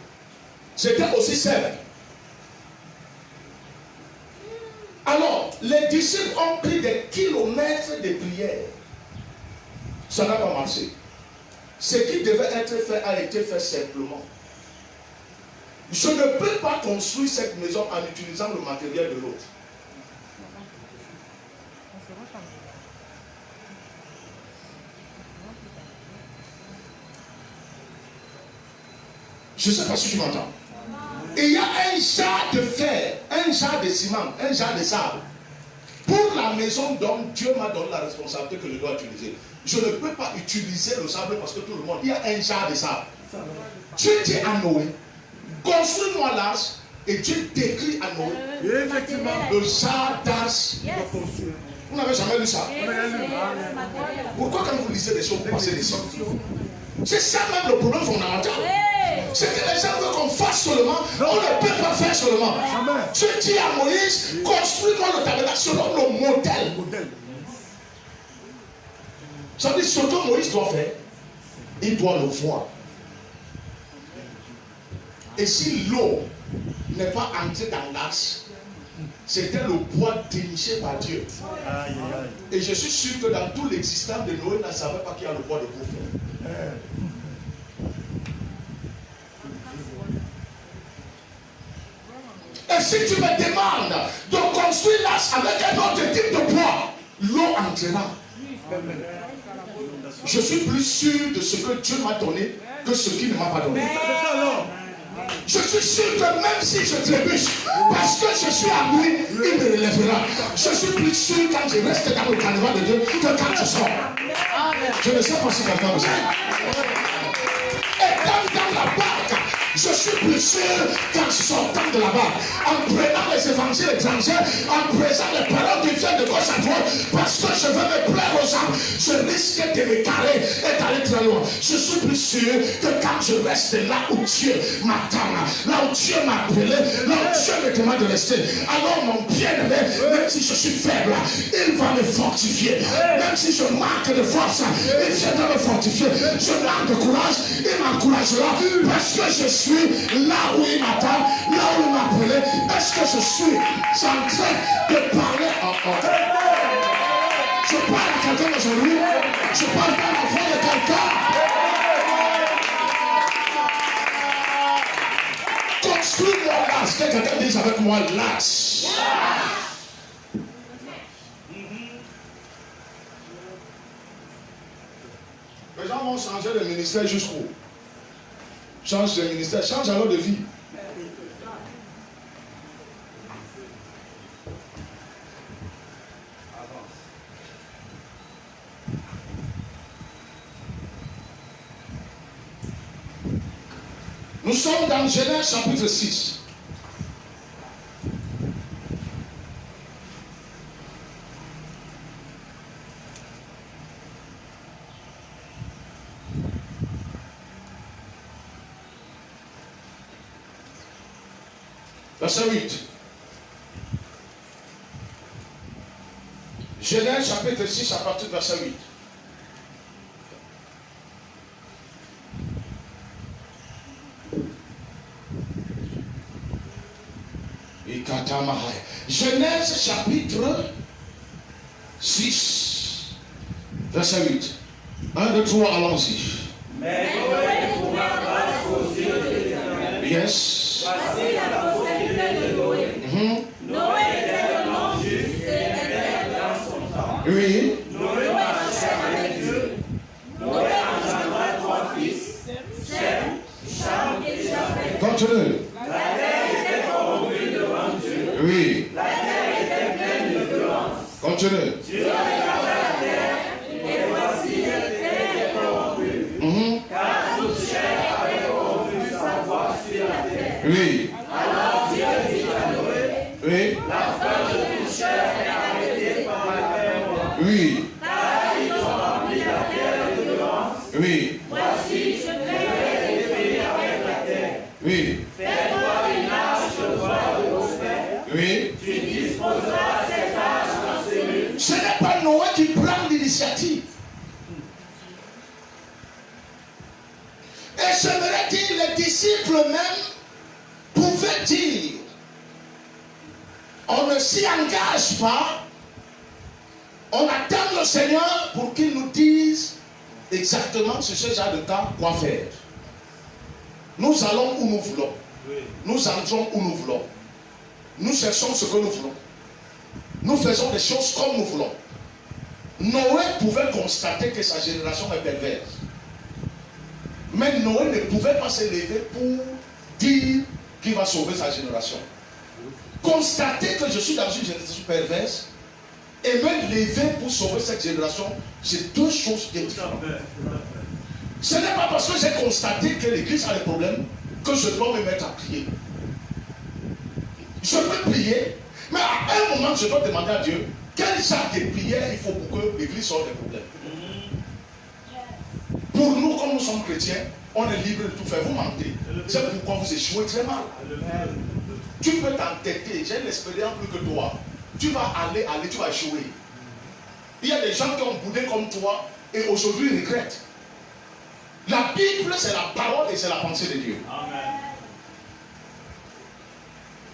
Speaker 1: C'était aussi simple. Alors, les disciples ont pris des kilomètres de prières. Ça n'a pas marché. Ce qui devait être fait a été fait simplement. Je ne peux pas construire cette maison en utilisant le matériel de l'autre. Je ne sais pas si tu m'entends. Et il y a un jar de fer, un jar de ciment, un jar de sable. Pour la maison dont Dieu m'a donné la responsabilité que je dois utiliser. Je ne peux pas utiliser le sable parce que tout le monde, il y a un jar de sable. Dieu dit à Noé, construis-moi l'arche, et Dieu décrit à Noé le jar d'arche. Vous n'avez jamais lu ça? Pourquoi quand vous lisez des choses, vous passez des signes? C'est ça même le problème fondamental. C'est que les gens veulent qu'on fasse seulement, on ne peut pas faire seulement. Dieu dit à Moïse, construis-moi le tabernacle selon le modèle. Ça veut dire ce que Moïse doit faire, il doit le voir. Et si l'eau n'est pas entrée dans l'arche, c'était le bois déniché par Dieu. Et je suis sûr que dans tout l'existence de Noé, ne savait pas qu'il y a le bois de gouffre. Et si tu me demandes de construire l'arche avec un autre type de bois, l'eau entrera. Je suis plus sûr de ce que Dieu m'a donné que ce qu'il ne m'a pas donné. Je suis sûr que même si je trébuche, parce que je suis à lui, il me relèvera. Je suis plus sûr quand je reste dans le carnaval de Dieu que quand je sors. Je ne sais pas si quelqu'un me sait. Et dans la barque, je suis plus sûr qu'en sortant de là-bas, en prenant les évangiles étrangers, en présent les paroles qui viennent de gauche à droite, parce que je veux me plaire aux gens, je risque de me carrer et d'aller très loin. Je suis plus sûr que quand je reste là où Dieu m'attend, là où Dieu m'a appelé, là où Dieu me demande de rester, alors mon bien-aimé, même si je suis faible, il va me fortifier. Même si je manque de force, il viendra me fortifier. Je manque de courage, il m'encouragera, parce que je suis là où il m'attend, là où il m'a appelé. Est-ce que je suis en train de parler Je parle à quelqu'un aujourd'hui. Je parle pas à la foi de quelqu'un. Excuse-moi l'as. Que quelqu'un dise avec moi l'as. Les gens vont changer de ministère jusqu'où? Change de ministère, change alors de vie. Nous sommes dans Genèse chapitre 6. Verset 8. Genèse chapitre 6 à partir du verset 8. Genèse chapitre 6, verset 8. 1, 2, 3, allons-y.
Speaker 3: Mais Noé trouva grâce aux yeux de l'Éternel.
Speaker 1: Yes.
Speaker 2: Voici la postérité de Noé. Noé était un homme juste et intègre dans son temps.
Speaker 1: Oui.
Speaker 2: Noé marchait avec Dieu. Noé engendra 3 fils, Sem, Cham et Japheth.
Speaker 1: Continue.
Speaker 2: La terre était corrompue devant Dieu.
Speaker 1: Oui.
Speaker 2: La terre était pleine de violence.
Speaker 1: Continue.
Speaker 2: Dieu regarda la terre, et voici elle était corrompue, car toute chair avait corrompu sa voix sur la terre.
Speaker 1: Oui.
Speaker 2: Alors Dieu dit à Noé,
Speaker 1: Oui.
Speaker 2: la fin de toute chair est arrêtée par la terre,
Speaker 1: Oui.
Speaker 2: car ils ont rempli la terre de violence.
Speaker 1: Oui.
Speaker 2: Voici, je vais les détruire avec la terre.
Speaker 1: Oui.
Speaker 2: Fais-toi une arche de bois de gopher.
Speaker 1: Oui.
Speaker 2: Tu disposeras cette arche en cellules.
Speaker 1: Ce n'est pas Noé qui prend l'initiative. Et j'aimerais dire, les disciples même pouvaient dire, on ne s'y engage pas, on attend le Seigneur pour qu'il nous dise exactement sur ce genre de cas quoi faire. Nous allons où nous voulons. Nous entrons où nous voulons. Nous cherchons ce que nous voulons. Nous faisons des choses comme nous voulons. Noé pouvait constater que sa génération est perverse. Mais Noé ne pouvait pas se lever pour dire qu'il va sauver sa génération. Constater que je suis dans une génération perverse et me lever pour sauver cette génération, c'est deux choses différentes. Ce n'est pas parce que j'ai constaté que l'église a des problèmes que je dois me mettre à prier. Je peux prier, mais à un moment, je dois demander à Dieu quel genre de prière il faut pour que l'église sorte des problèmes. Pour nous, comme nous sommes chrétiens, on est libre de tout faire. Vous mentez. C'est pourquoi vous échouez très mal. Tu peux t'entêter. J'ai l'expérience plus que toi. Tu vas aller, tu vas échouer. Il y a des gens qui ont boudé comme toi et aujourd'hui ils regrettent. La Bible, c'est la parole et c'est la pensée de Dieu.
Speaker 3: Amen.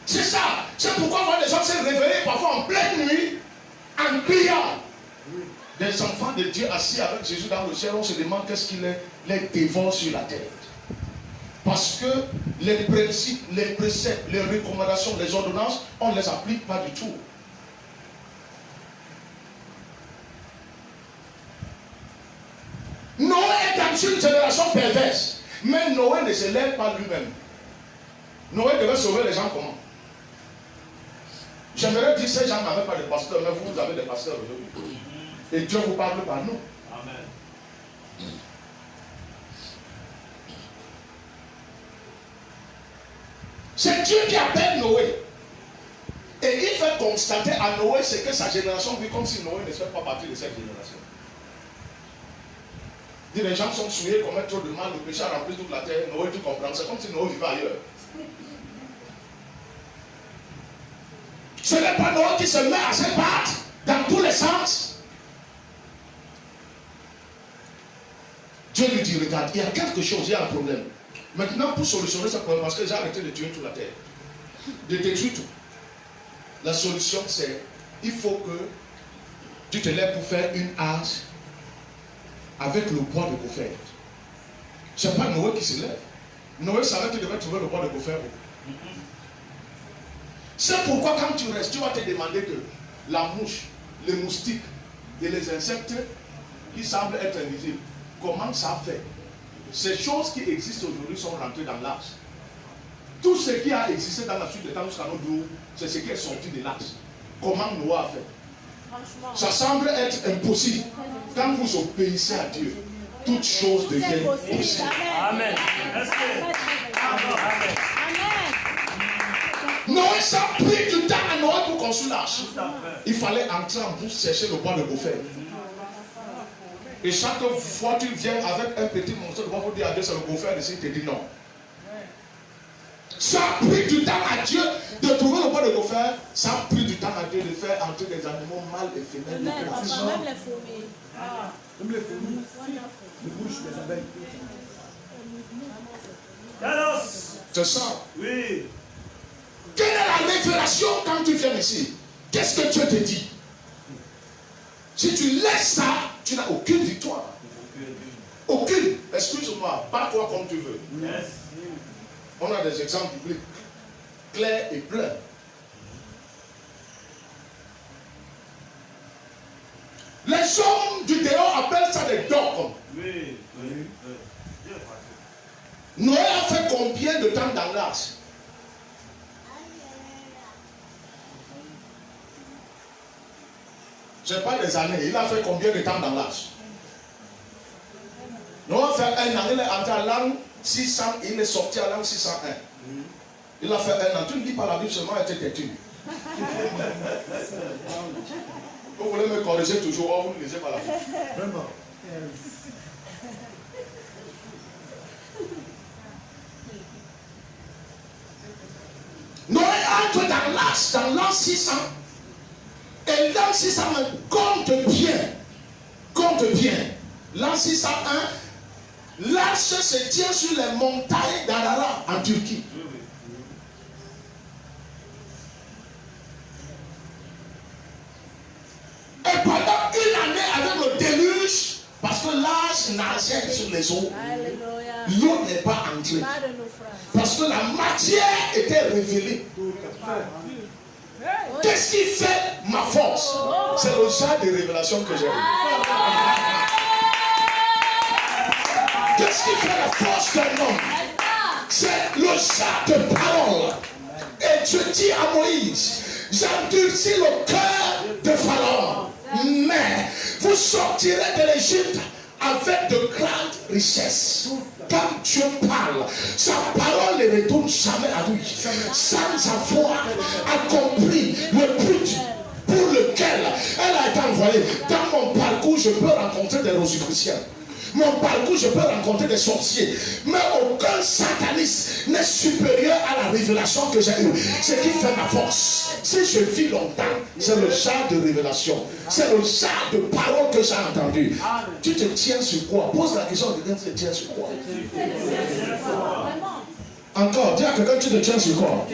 Speaker 1: C'est ça. C'est pourquoi on voit des gens se réveiller parfois en pleine nuit en criant. Des enfants de Dieu assis avec Jésus dans le ciel, on se demande qu'est-ce qu'il les dévore sur la tête. Parce que les principes, les préceptes, les recommandations, les ordonnances, on ne les applique pas du tout. Noé est dans une génération perverse. Mais Noé ne se lève pas lui-même. Noé devait sauver les gens comment? J'aimerais dire ces gens n'avaient pas de pasteur, mais vous avez des pasteurs aujourd'hui. Et Dieu vous parle par nous.
Speaker 3: Amen.
Speaker 1: C'est Dieu qui appelle Noé. Et il fait constater à Noé ce que sa génération vit comme si Noé ne fait pas partie de cette génération. Dit les gens sont souillés, commettent trop de mal, le péché a rempli toute la terre. Noé, tu comprends, c'est comme si Noé vivait ailleurs. Ce n'est pas Noé qui se met à se battre dans tous les sens. Dieu lui dit, regarde, il y a quelque chose, il y a un problème. Maintenant, pour solutionner ce problème, parce que j'ai arrêté de tuer toute la terre, de détruire tout. La solution, c'est, il faut que tu te lèves pour faire une arche avec le bois de gopher. Ce n'est pas Noé qui se lève. Noé savait qu'il devait trouver le bois de gopher. C'est pourquoi quand tu restes, tu vas te demander que la mouche, les moustiques et les insectes qui semblent être invisibles, comment ça fait? Ces choses qui existent aujourd'hui sont rentrées dans l'arche. Tout ce qui a existé dans la suite des temps jusqu'à nos jours, c'est ce qui est sorti de l'arche. Comment Noah a fait? Ça semble être impossible. Quand vous obéissez à Dieu, toutes choses deviennent possibles.
Speaker 3: Amen. Amen.
Speaker 1: Noé, ça a pris du temps à Noé pour construire l'arche. Il fallait entrer en bouche chercher le bois de gopher. Et chaque fois tu viens avec un petit morceau de bois pour dire à Dieu c'est le gopher, ici il te dit non. Ça a pris du temps à Dieu de trouver le bois de gopher. Ça a pris du temps à Dieu de faire entrer des animaux mâles et femelles.
Speaker 2: Même les fourmis.
Speaker 4: Même les fourmis. Les bouches des abeilles.
Speaker 1: C'est ça.
Speaker 3: Oui.
Speaker 1: Quelle est la révélation quand tu viens ici? Qu'est-ce que Dieu te dit? Si tu laisses ça, tu n'as aucune victoire. Aucune. Excuse-moi, bats-toi comme tu veux.
Speaker 3: Yes.
Speaker 1: On a des exemples bibliques clairs et pleins. Les hommes du dehors appellent ça des dogmes.
Speaker 3: Oui.
Speaker 1: Noé a fait combien de temps dans l'arche? Je ne sais pas des années. Il a fait combien de temps dans l'arche? Noé a fait un an. Il est entré à l'an 600. Il est sorti à l'an 601. Il a fait un an. Tu ne dis pas la Bible seulement, elle était têtue. Vous voulez me corriger toujours, oh, vous ne lisez pas la Bible.
Speaker 4: Vraiment.
Speaker 1: Noé entre dans l'arche dans l'an 600. Et l'an 601, compte bien. L'an 601, l'arche se tient sur les montagnes d'Ararat en Turquie. Et pendant une année avec le déluge, parce que l'arche nageait sur les eaux, l'eau n'est pas entrée. Parce que la matière était révélée. Qu'est-ce qui fait ma force? C'est le genre de révélation que j'ai. Qu'est-ce qui fait la force d'un homme? C'est le genre de parole. Et Dieu dit à Moïse, j'endurcis le cœur de Pharaon, mais vous sortirez de l'Égypte avec de grandes richesses. Quand Dieu parle, sa parole ne retourne jamais à lui sans avoir accompli le but pour lequel elle a été envoyée. Dans mon parcours, je peux rencontrer des rosicruciens. Mon parcours, je peux rencontrer des sorciers. Mais aucun sataniste n'est supérieur à la révélation que j'ai eue. Ce qui fait ma force. Si je vis longtemps, c'est le genre de révélation. C'est le genre de parole que j'ai entendu. Tu te tiens sur quoi? Pose la question à quelqu'un, tu te tiens sur quoi? Encore, dis à quelqu'un, tu te tiens sur quoi?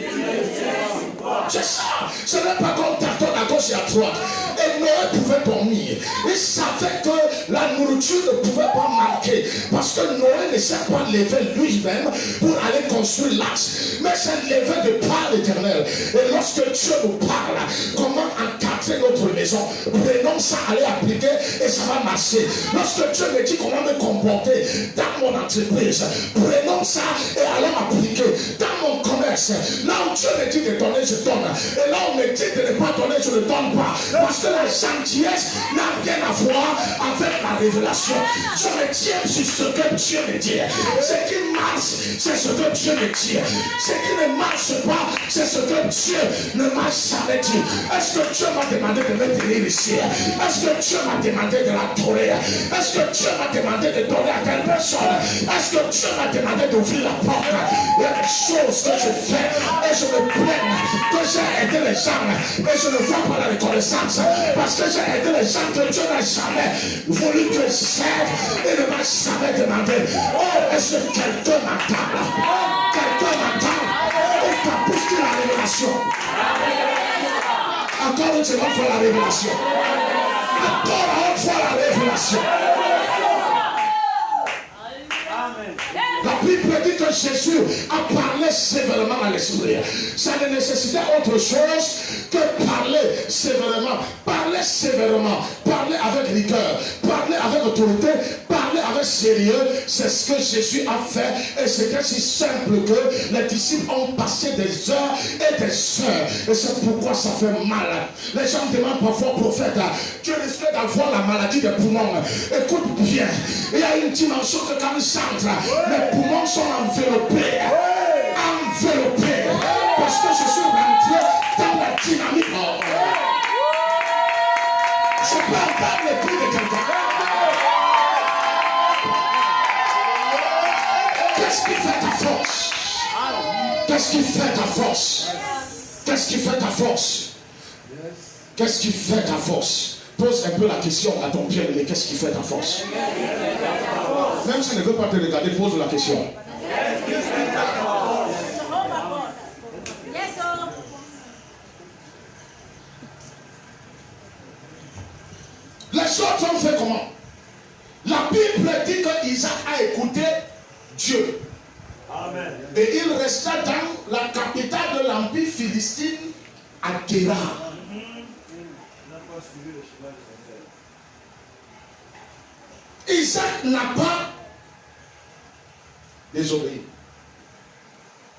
Speaker 1: C'est ça. Ce n'est pas comme tâton à gauche et à droite. Et Noé pouvait dormir. Il savait que la nourriture ne pouvait pas manquer. Parce que Noé ne s'est pas levé lui-même pour aller construire l'arche. Mais s'est levé de par l'Éternel. Et lorsque Dieu nous parle, comment encadrer notre maison, prenons ça, allez appliquer et ça va marcher. Lorsque Dieu me dit comment me comporter dans mon entreprise, prenons ça et allons appliquer. Dans mon commerce, là où Dieu me dit de donner, je donne. Et là où on me dit de ne pas donner, je ne donne pas. Parce que la gentillesse n'a rien à voir avec la révélation. Je me tiens sur ce que Dieu me dit. Ce qui marche, c'est ce que Dieu me dit. Ce qui ne marche pas, c'est ce que Dieu ne m'a jamais dit. Est-ce que Dieu m'a demandé de me tenir ici? Est-ce que Dieu m'a demandé de l'adorer? Est-ce que Dieu m'a demandé de donner à telle personne? Est-ce que Dieu m'a demandé d'ouvrir la porte? Il y a des choses que je fais et je me plains que j'ai aidé les gens et je ne vois pas la reconnaissance parce que j'ai aidé les gens que Dieu n'a jamais voulu que j'aide et ne m'a jamais demandé. Oh, est-ce que quelqu'un m'entend là? Quelqu'un m'entend? Et t'as poussé la révélation. Encore une seconde fois la révélation. Encore une fois la révélation. La Bible dit que Jésus a parlé sévèrement à l'esprit. Ça ne nécessitait autre chose que parler sévèrement. Parler sévèrement, parler avec rigueur, parler avec autorité, parler avec sérieux. C'est ce que Jésus a fait et c'était si simple que les disciples ont passé des heures et des heures. Et c'est pourquoi ça fait mal. Les gens demandent parfois au prophète, tu risques d'avoir la maladie des poumons. Écoute bien, il y a une dimension que quand il s'entre, les poumons sont enveloppés. Enveloppés. Parce que je suis rentré dans la dynamique. Je peux entendre le cri de quelqu'un. Qu'est-ce qui fait ta force? Qu'est-ce qui fait ta force? Qu'est-ce qui fait ta force? Qu'est-ce qui fait ta force? Pose un peu la question à ton bien-aimé. Qu'est-ce qui fait ta force? Même s'il ne veut pas te regarder, pose la question. Les autres ont fait comment? La Bible dit que Isaac a écouté Dieu. Amen. Et il resta dans la capitale de l'empire philistine, à Guérar. Isaac n'a pas désobéi.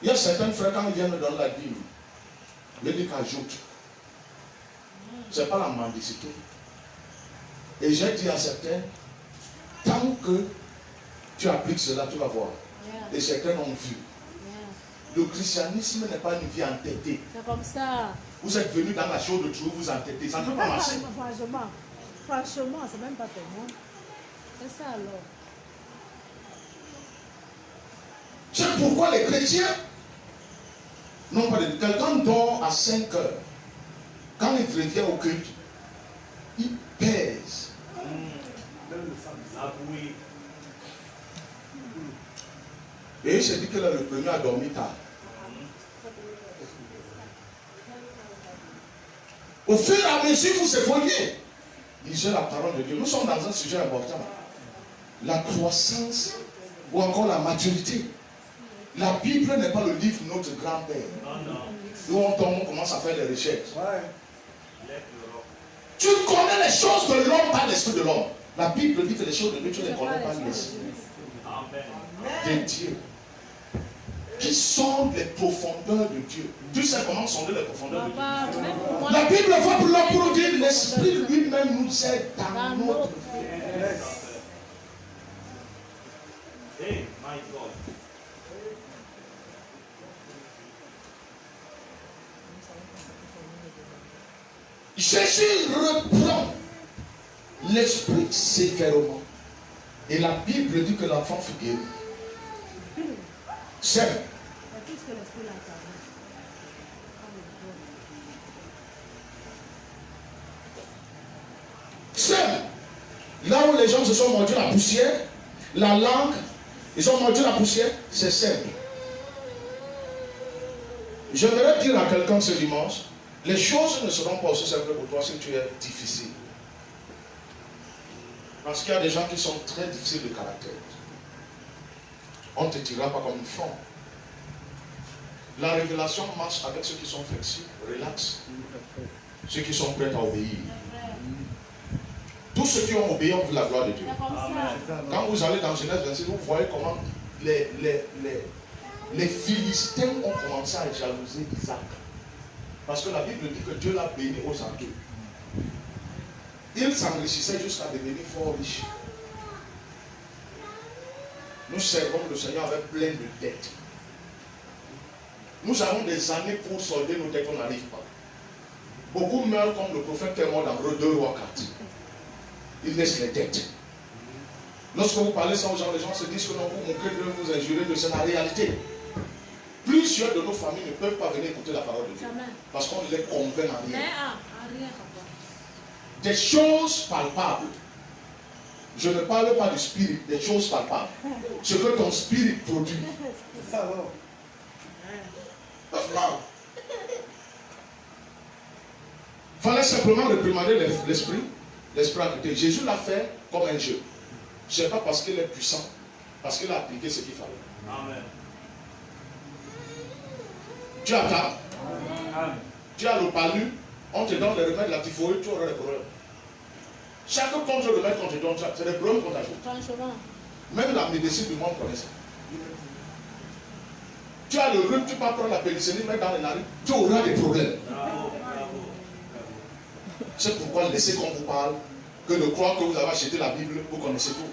Speaker 1: Il y a certains frères, quand ils viennent dans la Bible, ils disent qu'ajoute. Ce n'est pas la mendicité. Et j'ai dit à certains, tant que tu appliques cela, tu vas voir. Et certains ont vu. Le christianisme n'est pas une vie entêtée.
Speaker 2: C'est comme ça.
Speaker 1: Vous êtes venus dans la chose de Dieu, vous entêtez. Ça ne peut pas marcher.
Speaker 2: Franchement, c'est même pas tellement. C'est ça alors.
Speaker 1: C'est pourquoi les chrétiens n'ont pas de... Quelqu'un dort à 5 heures. Quand il revient au culte, il pèse. Et il se dit que là, le premier a dormi tard. Au fur et à mesure, vous évoluez. Lisez la parole de Dieu. Nous sommes dans un sujet important. La croissance ou encore la maturité. La Bible n'est pas le livre de notre grand-père. Nous, on commence à faire des recherches. Tu connais les choses de l'homme par l'esprit de l'homme. La Bible dit que les choses de Dieu, tu ne les connais pas l'esprit de Dieu. Qui sont les profondeurs de Dieu. Tu sais comment sonder les profondeurs de Dieu. La Bible va pour dire l'esprit lui-même nous aide dans notre vie.
Speaker 3: Hey, my God.
Speaker 1: Jésus reprend l'esprit sévèrement. Et la Bible dit que l'enfant fut guéri. C'est là où les gens se sont mordus la poussière, la langue, ils ont mordu la poussière, c'est simple. J'aimerais dire à quelqu'un ce dimanche, les choses ne seront pas aussi simples pour toi si tu es difficile. Parce qu'il y a des gens qui sont très difficiles de caractère. On ne te tirera pas comme une femme. La révélation marche avec ceux qui sont flexibles, relax, ceux qui sont prêts à obéir. Tous ceux qui ont obéi ont vu la gloire de Dieu. Quand vous allez dans Genèse 26, vous voyez comment les Philistins ont commencé à jalouser Isaac. Parce que la Bible dit que Dieu l'a béni aux entours. Il s'enrichissait jusqu'à devenir fort riche. Nous servons le Seigneur avec plein de dettes. Nous avons des années pour solder nos dettes, on n'arrive pas. Beaucoup meurent comme le prophète qui est mort dans 2 Rois 4. Il laisse les dettes. Lorsque vous parlez ça aux gens, les gens se disent que non, vous moquez de vous injurer de c'est la réalité. Plusieurs de nos familles ne peuvent pas venir écouter la parole de Dieu. Parce qu'on les convainc en rien. Des choses palpables. Je ne parle pas du spirit, des choses palpables. Ce que ton spirit produit. C'est ça alors. Il fallait simplement réprimander l'esprit. L'esprit a quitté. Jésus l'a fait comme un jeu. Ce n'est pas parce qu'il est puissant, parce qu'il a appliqué ce qu'il fallait.
Speaker 3: Amen.
Speaker 1: Tu attends. Tu as le palu, on te donne les remèdes, la typhoïde, tu auras des problèmes. Chaque contre-remède qu'on te donne, c'est des problèmes qu'on t'ajoute. Même la médecine du monde connaît ça. Tu as le rhume, tu peux prendre la pénicilline, mettre dans les narines, tu auras des problèmes. C'est pourquoi laissez qu'on vous parle, que de croire que vous avez acheté la Bible, vous connaissez tout.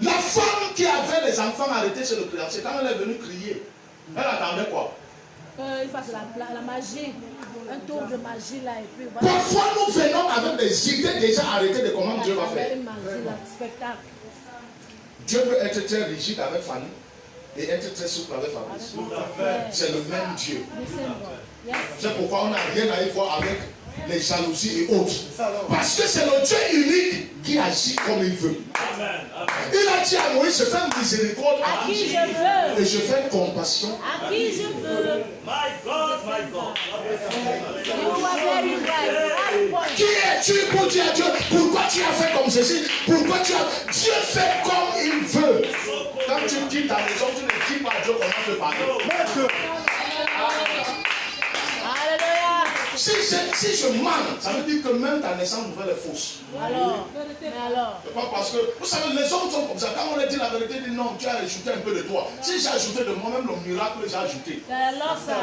Speaker 1: La femme qui avait les enfants arrêtés chez le créancier, quand elle est venue crier, elle attendait quoi?
Speaker 2: Il fasse la magie, un tour de magie là, et puis voilà.
Speaker 1: Parfois nous venons avec des idées déjà arrêtées de comment Dieu va faire.
Speaker 2: Une magie là, spectacle.
Speaker 1: Dieu peut être très rigide avec Fanny et être très souple avec Fabrice. C'est le même Dieu. C'est pourquoi on n'a rien à y voir avec les jalousies et autres. Parce que c'est le Dieu unique qui agit comme il veut. Il a dit à Moïse, je fais miséricorde
Speaker 2: à qui je veux
Speaker 1: et je fais compassion
Speaker 2: à qui je veux.
Speaker 3: My God, my God.
Speaker 2: You are very right.
Speaker 1: Qui es-tu pour dire à Dieu, pourquoi tu as fait comme ceci? Pourquoi tu as... Dieu fait comme il veut. Quand tu quittes ta maison, tu ne dis pas à Dieu comment te parler.
Speaker 2: Alléluia.
Speaker 1: Si je mens, ça veut dire que même ta naissance nouvelle est fausse.
Speaker 2: Alors,
Speaker 1: C'est pas parce que, vous savez, les hommes sont comme ça. Quand on leur dit la vérité, ils disent non, tu as ajouté un peu de toi. Si j'ai ajouté de moi-même le miracle, j'ai ajouté.
Speaker 2: alors ça.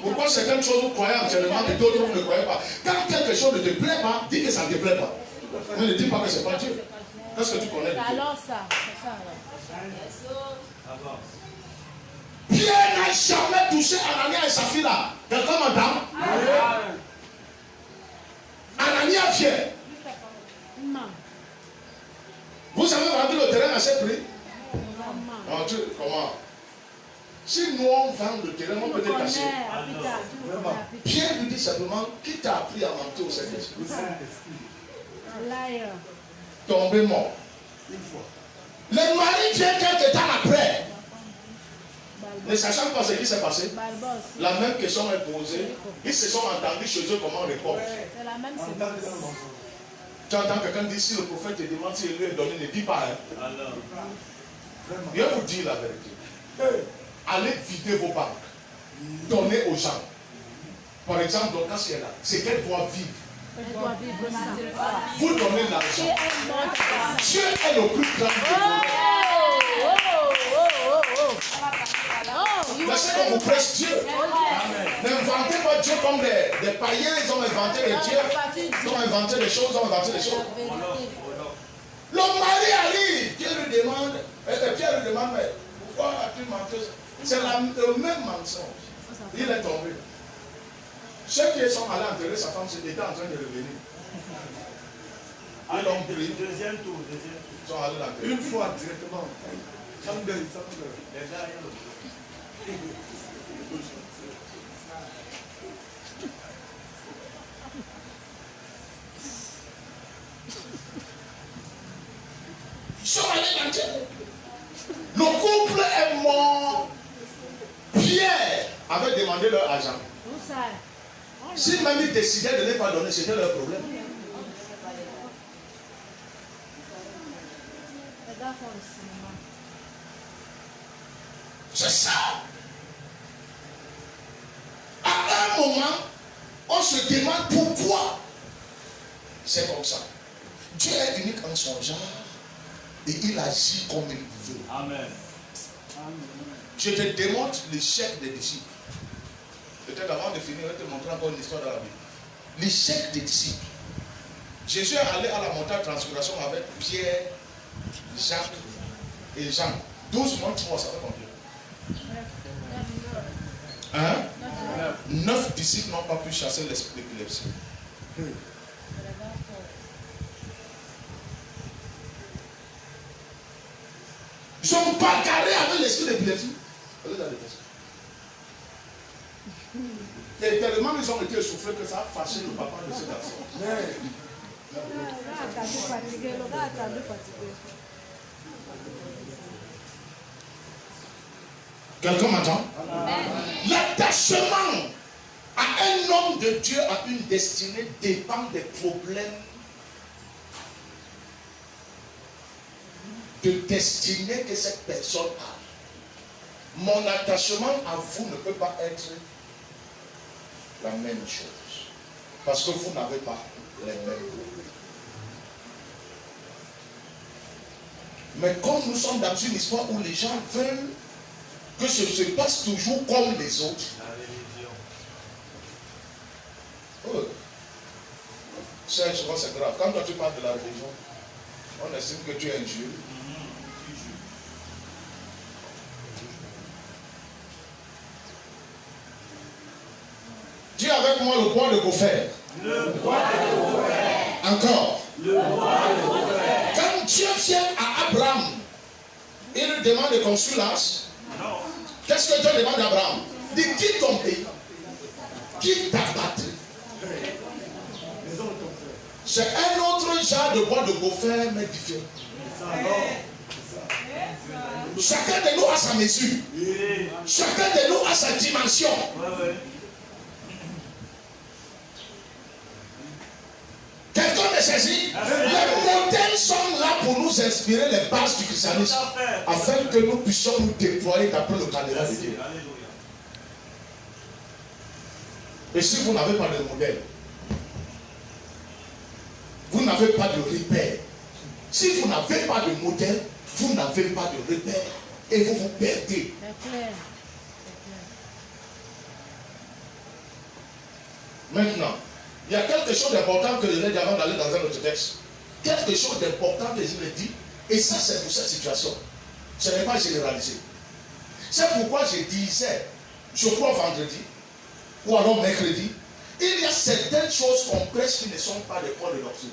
Speaker 1: Pourquoi certaines choses vous croyez entièrement et d'autres vous ne croyez pas? Quand quelque chose ne te plaît pas, dis que ça ne te plaît pas. Mais ne dis pas que ce n'est pas Dieu. Qu'est-ce que tu connais de Dieu?
Speaker 2: Alors ça, c'est ça alors.
Speaker 1: Pierre n'a jamais touché Anania et Saphira. Quelqu'un m'entend? Anania Pierre. Vous avez vendu le terrain à ce prix? Non, comment? Si nous on vend le terrain, on peut te cacher. Pierre lui dit simplement, qui t'a appris à mentir au Saint-Esprit? Tombé mort. Le mari vient quelques temps après. Ne sachant pas ce qui s'est passé, la même question est posée. Ils se sont entendus chez eux comment répondre.
Speaker 2: C'est la même séquence.
Speaker 1: Tu entends quelqu'un dire si le prophète te demande si il lui est donné, ne dis pas. Hein. Je vais vous dire la vérité. Allez vider vos banques. Donnez aux gens. Par exemple, donc, quand elle est là, c'est qu'elle doit vivre.
Speaker 2: Elle doit vivre ça.
Speaker 1: Vous donnez l'argent. Dieu est le plus grand de vous. Laissez qu'on vous prêche Dieu. N'inventez pas Dieu comme des païens. Ils ont inventé des dieux. Ils ont inventé des choses. Ils ont inventé des choses. Le mari arrive. Pierre lui demande, mais pourquoi as-tu menti? C'est le même mensonge. Il est tombé. Ceux qui sont allés enterrer sa femme, étaient en train de revenir. Ils l'ont pris.
Speaker 3: Deuxième tour.
Speaker 1: Ils sont allés l'enterrer.
Speaker 4: Une fois directement. Sans deuil.
Speaker 1: Ils sont allés l'enterrer. Le couple est mort. Pierre avait demandé leur argent. Si même ils décidaient de ne pas donner, c'était leur problème. C'est ça. À un moment, on se demande pourquoi c'est comme ça. Dieu est unique en son genre et il agit comme il veut.
Speaker 3: Amen.
Speaker 1: Je te démontre l'échec des disciples. Peut-être avant de finir, je vais te montrer encore une histoire dans la Bible. L'échec des disciples. Jésus est allé à la montagne de transfiguration avec Pierre, Jacques et Jean. 12 moins 3, ça fait combien? 9 disciples n'ont pas pu chasser l'esprit d'épilepsie. Ils ont bagarré avec l'esprit d'épilepsie. Et tellement ils ont été essoufflés que ça a fâché le papa de ce garçon. Quelqu'un m'entend? L'attachement à un homme de Dieu, à une destinée, dépend des problèmes de destinée que cette personne a. mon attachement à vous ne peut pas être la même chose. Parce que vous n'avez pas les mêmes problèmes. Mais comme nous sommes dans une histoire où les gens veulent que ce se passe toujours comme les autres. Oh. C'est grave. Quand toi tu parles de la religion, on estime que tu es injurieux. Dis avec moi le bois de Gopher.
Speaker 3: Le bois de Gopher.
Speaker 1: Encore.
Speaker 3: Le bois de Gopher.
Speaker 1: Quand Dieu vient à Abraham, il lui demande de construire l'arche.
Speaker 3: Non.
Speaker 1: Qu'est-ce que Dieu demande à Abraham? Dit quitte ton pays, quitte ta patrie. C'est un autre genre de bois de Gopher, mais différent. Chacun de nous a sa mesure. Chacun de nous a sa dimension. Quelqu'un me saisit? Les modèles sont là pour nous inspirer les bases du christianisme, afin que nous puissions nous déployer d'après le calendrier de Dieu. Et si vous n'avez pas de modèle, vous n'avez pas de repère. Si vous n'avez pas de modèle, vous n'avez pas de repère. Et vous vous perdez. Maintenant, il y a quelque chose d'important que je l'ai dit avant d'aller dans un autre texte. Quelque chose d'important que je l'ai dit. Et ça, c'est pour cette situation. Ce n'est pas généralisé. C'est pourquoi je disais, je crois vendredi, ou alors mercredi, il y a certaines choses qu'on prêche qui ne sont pas des points de doctrine.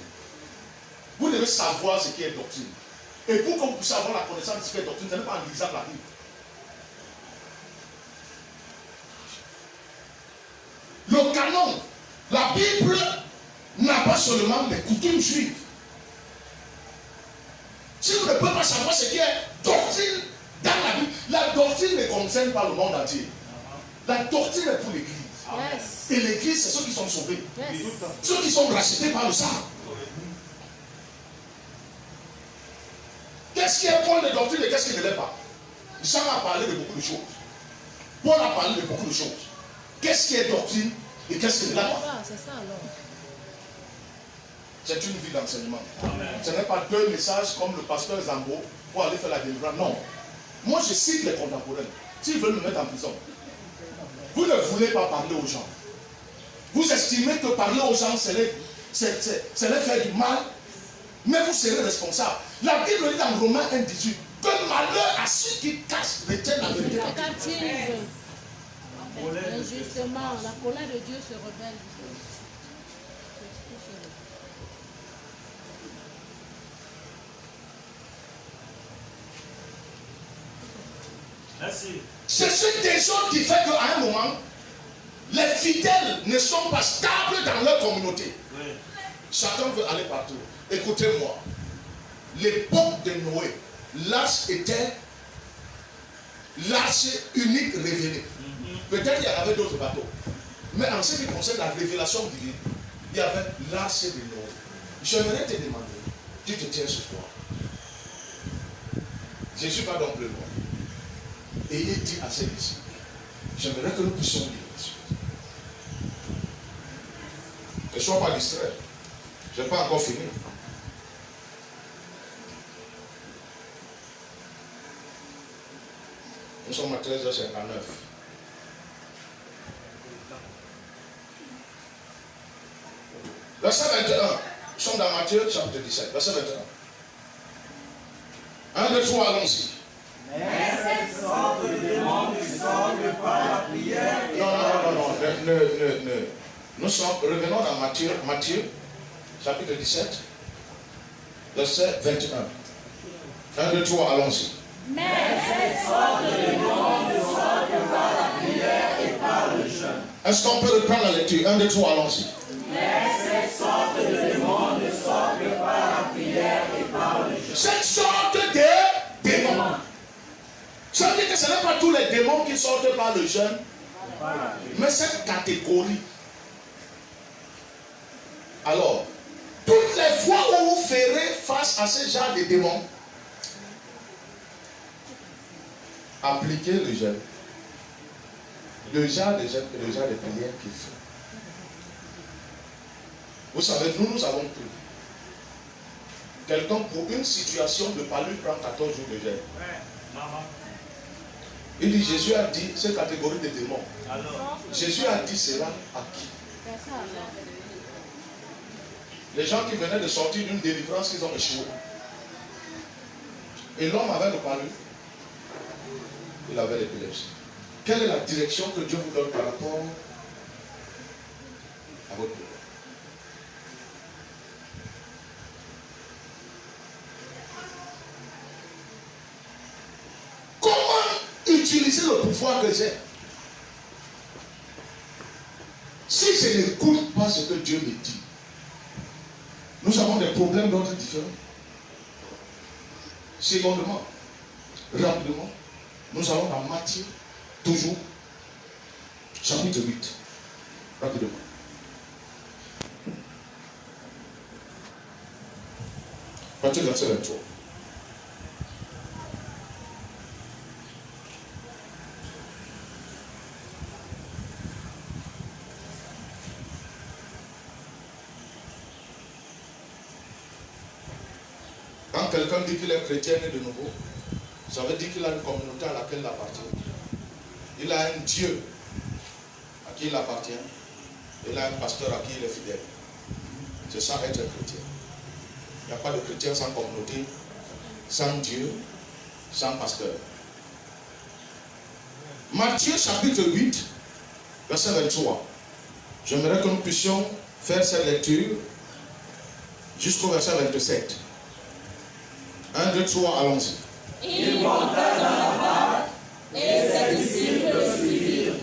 Speaker 1: Vous devez savoir ce qui est doctrine. Et pour que vous puissiez avoir la connaissance de ce qui est doctrine, ce n'est pas en lisant la Bible. Le canon, la Bible n'a pas seulement des coutumes juives. Si vous ne pouvez pas savoir ce qui est doctrine dans la Bible, la doctrine ne concerne pas le monde entier. La doctrine est pour l'Église.
Speaker 2: Yes.
Speaker 1: Et l'Église, c'est ceux qui sont sauvés.
Speaker 2: Yes.
Speaker 1: Ceux qui sont rachetés par le sang. Qu'est-ce qui est point de doctrine et qu'est-ce qui ne l'est pas? Jean a parlé de beaucoup de choses. Paul a parlé de beaucoup de choses. Qu'est-ce qui est doctrine et qu'est-ce qui ne l'est pas?
Speaker 2: C'est ça alors.
Speaker 1: C'est une vie d'enseignement. Ce n'est pas deux messages comme le pasteur Zambo pour aller faire la délivrance. Non. Moi, je cite les contemporains. S'ils veulent me mettre en prison, vous ne voulez pas parler aux gens. Vous estimez que parler aux gens, c'est leur faire du mal, mais vous serez responsable. La Bible dit dans Romains 1,18 que malheur à ceux qui cachent, retiennent la vérité.
Speaker 2: Justement, la colère de Dieu se rebelle.
Speaker 3: Merci.
Speaker 1: C'est ce désordre qui fait qu'à un moment, les fidèles ne sont pas stables dans leur communauté.
Speaker 3: Oui.
Speaker 1: Chacun veut aller partout. Écoutez-moi. L'époque de Noé, l'arche était l'arche unique révélée. Peut-être il y en avait d'autres bateaux. Mais en ce qui concerne la révélation divine, il y avait l'arche de Noé. J'aimerais te demander, tu te tiens ce soir. Jésus va donc le loin. Et il dit à ses disciples, j'aimerais que nous puissions lire les choses. Ne sois pas distrait. Je n'ai pas encore fini. Nous sommes à 13h59. Verset 21. Nous sommes dans Matthieu chapitre 17. Verset 21. 1, 2, 3, allons-y.
Speaker 3: Mais cette sorte de démon ne sort que par la prière.
Speaker 1: Non. Nous sommes, revenons dans Matthieu chapitre 17, verset 21. 1, 2, 3, allons-y.
Speaker 2: Mais cette sorte de démon ne sort que par la prière et par le jeûne.
Speaker 1: Est-ce qu'on peut reprendre la lecture? 1, 2, 3, allons-y.
Speaker 2: Mais cette sorte de démon ne sort que par la prière et par le jeûne.
Speaker 1: Cette sorte de démon. Ça veut dire que ce n'est pas tous les démons qui sortent par le jeûne, mais cette catégorie. Alors, toutes les fois où vous ferez face à ce genre de démons, appliquer le jeûne. Le genre de jeûne et le genre de prière qu'il faut. Vous savez, nous avons pris. Quelqu'un pour une situation de pas lui prend 14 jours de jeûne. Il dit, Jésus a dit, cette catégorie de démons. Jésus a dit cela à qui? Les gens qui venaient de sortir d'une délivrance, ils ont échoué. Et l'homme avait le palu. Il avait l'épilepsie. Quelle est la direction que Dieu vous donne par rapport à votre problème? Comment utiliser le pouvoir que j'ai? Si je n'écoute pas ce que Dieu me dit, nous avons des problèmes d'ordre différents. Secondement, rapidement, nous allons dans Matthieu, toujours, chapitre 8. Rapidement. Matthieu, verset 23. Quand quelqu'un dit qu'il est chrétien et de nouveau, ça veut dire qu'il a une communauté à laquelle il appartient. Il a un Dieu à qui il appartient. Il a un pasteur à qui il est fidèle. C'est ça être chrétien. Il n'y a pas de chrétien sans communauté, sans Dieu, sans pasteur. Matthieu chapitre 8, verset 23. J'aimerais que nous puissions faire cette lecture jusqu'au verset 27. 1, 2, 3, allons-y.
Speaker 2: Il monta dans la barque et ses disciples le suivirent.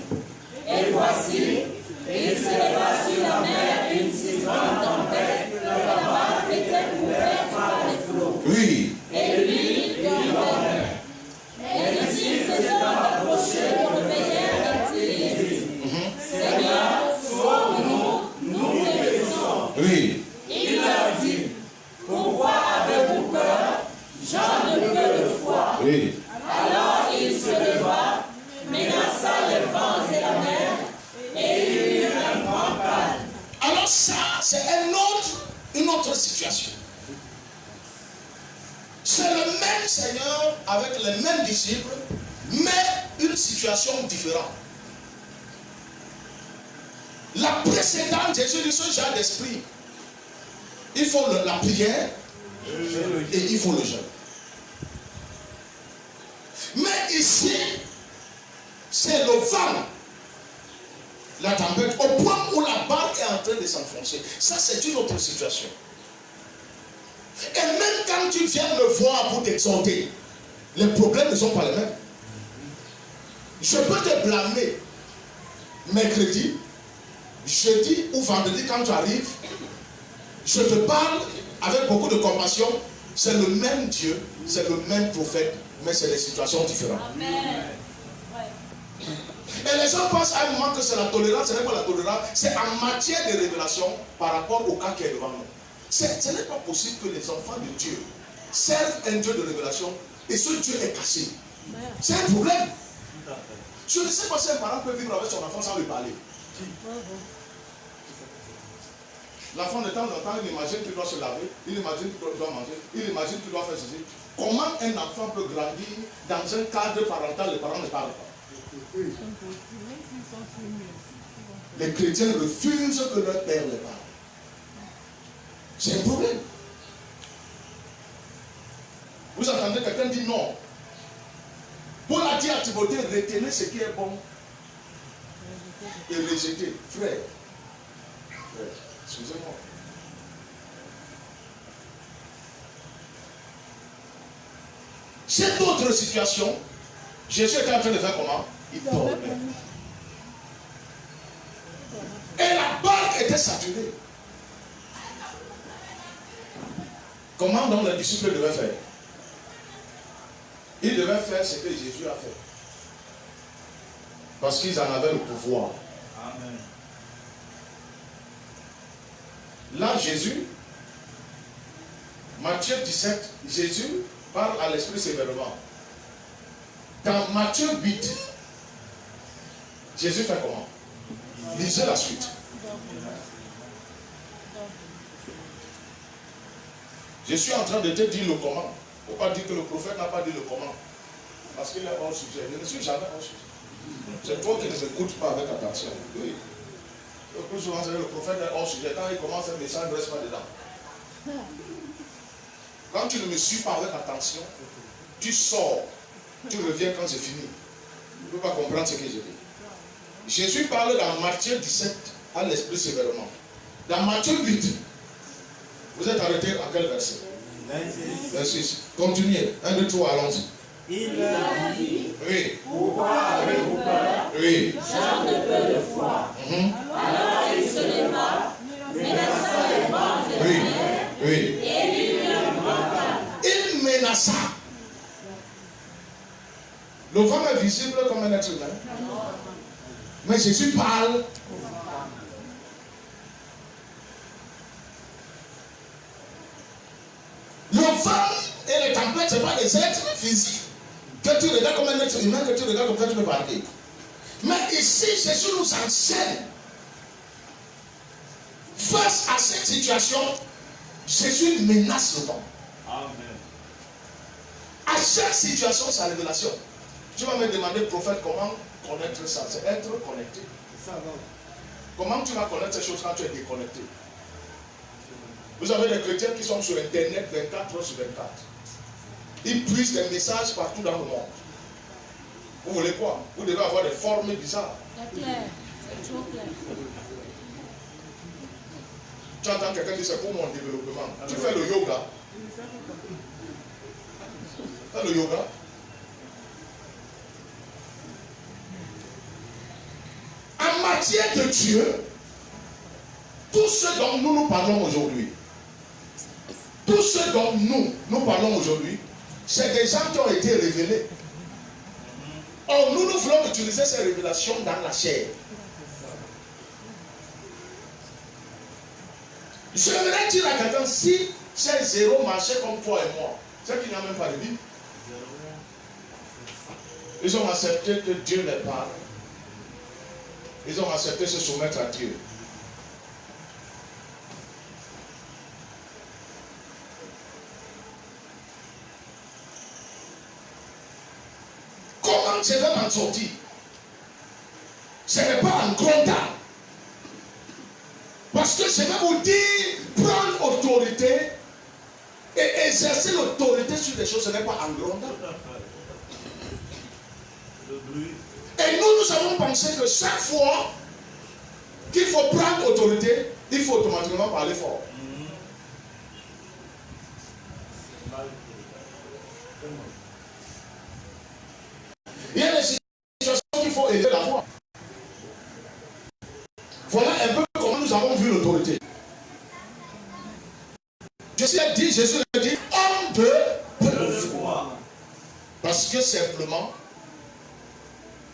Speaker 2: Et voici, il se leva sur la mer une si grande tempête que la barque était couverte par les flots.
Speaker 1: Oui.
Speaker 2: Et lui dormait. Les disciples s'étant approchés le réveillèrent et dirent, Seigneur, sauve-nous, nous périssons.
Speaker 1: Oui.
Speaker 2: Il leur dit, pourquoi avez-vous peur? Jean de peu de foi.
Speaker 1: Oui.
Speaker 2: Alors il se leva, menaça les vents et la mer, et il y eut un grand calme.
Speaker 1: Alors ça, c'est une autre situation. C'est le même Seigneur avec les mêmes disciples, mais une situation différente. La précédente, Jésus dit ce genre d'esprit. Il faut la prière et il faut le jeûne. Mais ici, c'est le vent, la tempête, au point où la barque est en train de s'enfoncer. Ça, c'est une autre situation. Et même quand tu viens me voir pour t'exhorter, les problèmes ne sont pas les mêmes. Je peux te blâmer mercredi, jeudi ou vendredi quand tu arrives. Je te parle avec beaucoup de compassion. C'est le même Dieu, c'est le même prophète, mais c'est des situations différentes.
Speaker 2: Amen.
Speaker 1: Et les gens pensent à un moment que c'est la tolérance, ce n'est pas la tolérance, c'est en matière de révélation par rapport au cas qui est devant nous. Ce n'est pas possible que les enfants de Dieu servent un Dieu de révélation et ce Dieu est caché. C'est un problème. Je ne sais pas si un parent peut vivre avec son enfant sans lui parler. L'enfant de temps en temps, il imagine qu'il doit se laver, il imagine qu'il doit manger, il imagine qu'il doit faire ceci. Comment un enfant peut grandir dans un cadre parental, les parents ne parlent pas? Les chrétiens refusent que leur père les parle. C'est un problème. Vous entendez quelqu'un dire non. Paul a dit à Timothée, retenez ce qui est bon et rejetez. Frère, excusez-moi. Cette autre situation, Jésus était en train de faire comment? Il dormait. Et la barque était saturée. Comment donc les disciples devaient faire? Ils devaient faire ce que Jésus a fait. Parce qu'ils en avaient le pouvoir.
Speaker 3: Amen.
Speaker 1: Là, Jésus, Matthieu 17, Jésus parle à l'esprit sévèrement. Dans Matthieu 8, Jésus fait comment? Lisez la suite. Je suis en train de te dire le comment. Il ne faut pas dire que le prophète n'a pas dit le comment. Parce qu'il est hors sujet. Je ne suis jamais hors sujet. C'est toi qui ne m'écoutes pas avec attention. Oui. Le plus souvent, c'est le prophète est hors sujet. Quand il commence un message, il ne reste pas dedans. Quand tu ne me suis pas avec attention, tu sors. Tu reviens quand c'est fini. Tu ne peux pas comprendre ce que je dis. Jésus parle dans Matthieu 17 à l'esprit sévèrement. Dans Matthieu 8, vous êtes arrêté à quel verset? 26. Continuez. 1, 2, 3, allons-y.
Speaker 3: Il leur dit,
Speaker 1: Oui.
Speaker 3: pourquoi avez-vous peur?
Speaker 1: Oui.
Speaker 2: Gens de peu de foi. Alors il se leva, menaça les vents et la
Speaker 1: Oui.
Speaker 2: mer,
Speaker 1: Oui.
Speaker 2: et il y eut un grand calme.
Speaker 1: Il menaça. Le vent est visible comme un être humain. Mais Jésus parle. Le vent et les tempêtes, ce n'est pas des êtres physiques que tu regardes comme un être humain, que tu regardes comme ça, tu peux parler. Mais ici, Jésus nous enseigne. Face à cette situation, Jésus menace le vent.
Speaker 3: Amen.
Speaker 1: À chaque situation, sa révélation. Tu vas me demander, prophète, comment connaître ça? C'est être connecté. Comment tu vas connaître ces choses quand tu es déconnecté? Vous avez des chrétiens qui sont sur Internet 24 heures sur 24. Ils puissent des messages partout dans le monde. Vous voulez quoi? Vous devez avoir des formes bizarres.
Speaker 2: C'est clair, c'est trop clair.
Speaker 1: Tu entends quelqu'un dire c'est pour mon développement. Tu fais le yoga. Fais le yoga. En matière de Dieu, tout ce dont nous parlons aujourd'hui, tout ce dont nous parlons aujourd'hui, c'est des gens qui ont été révélés. Or, nous voulons utiliser ces révélations dans la chair. J'aimerais dire à quelqu'un, si ces zéros marchaient comme toi et moi, c'est qu'il n'y a même pas de Bible. Ils ont accepté que Dieu les parle. Ils ont accepté de se soumettre à Dieu. Comment je vais m'en sortir? Ce n'est pas en grondant. Parce que je vais vous dire, prendre autorité et exercer l'autorité sur des choses, ce n'est pas en grondant. Et nous avons pensé que chaque fois qu'il faut prendre autorité, il faut automatiquement parler fort. Il y a des situations qu'il faut élever la voix. Voilà un peu comment nous avons vu l'autorité. Jésus a dit, homme de peu de foi. Parce que simplement,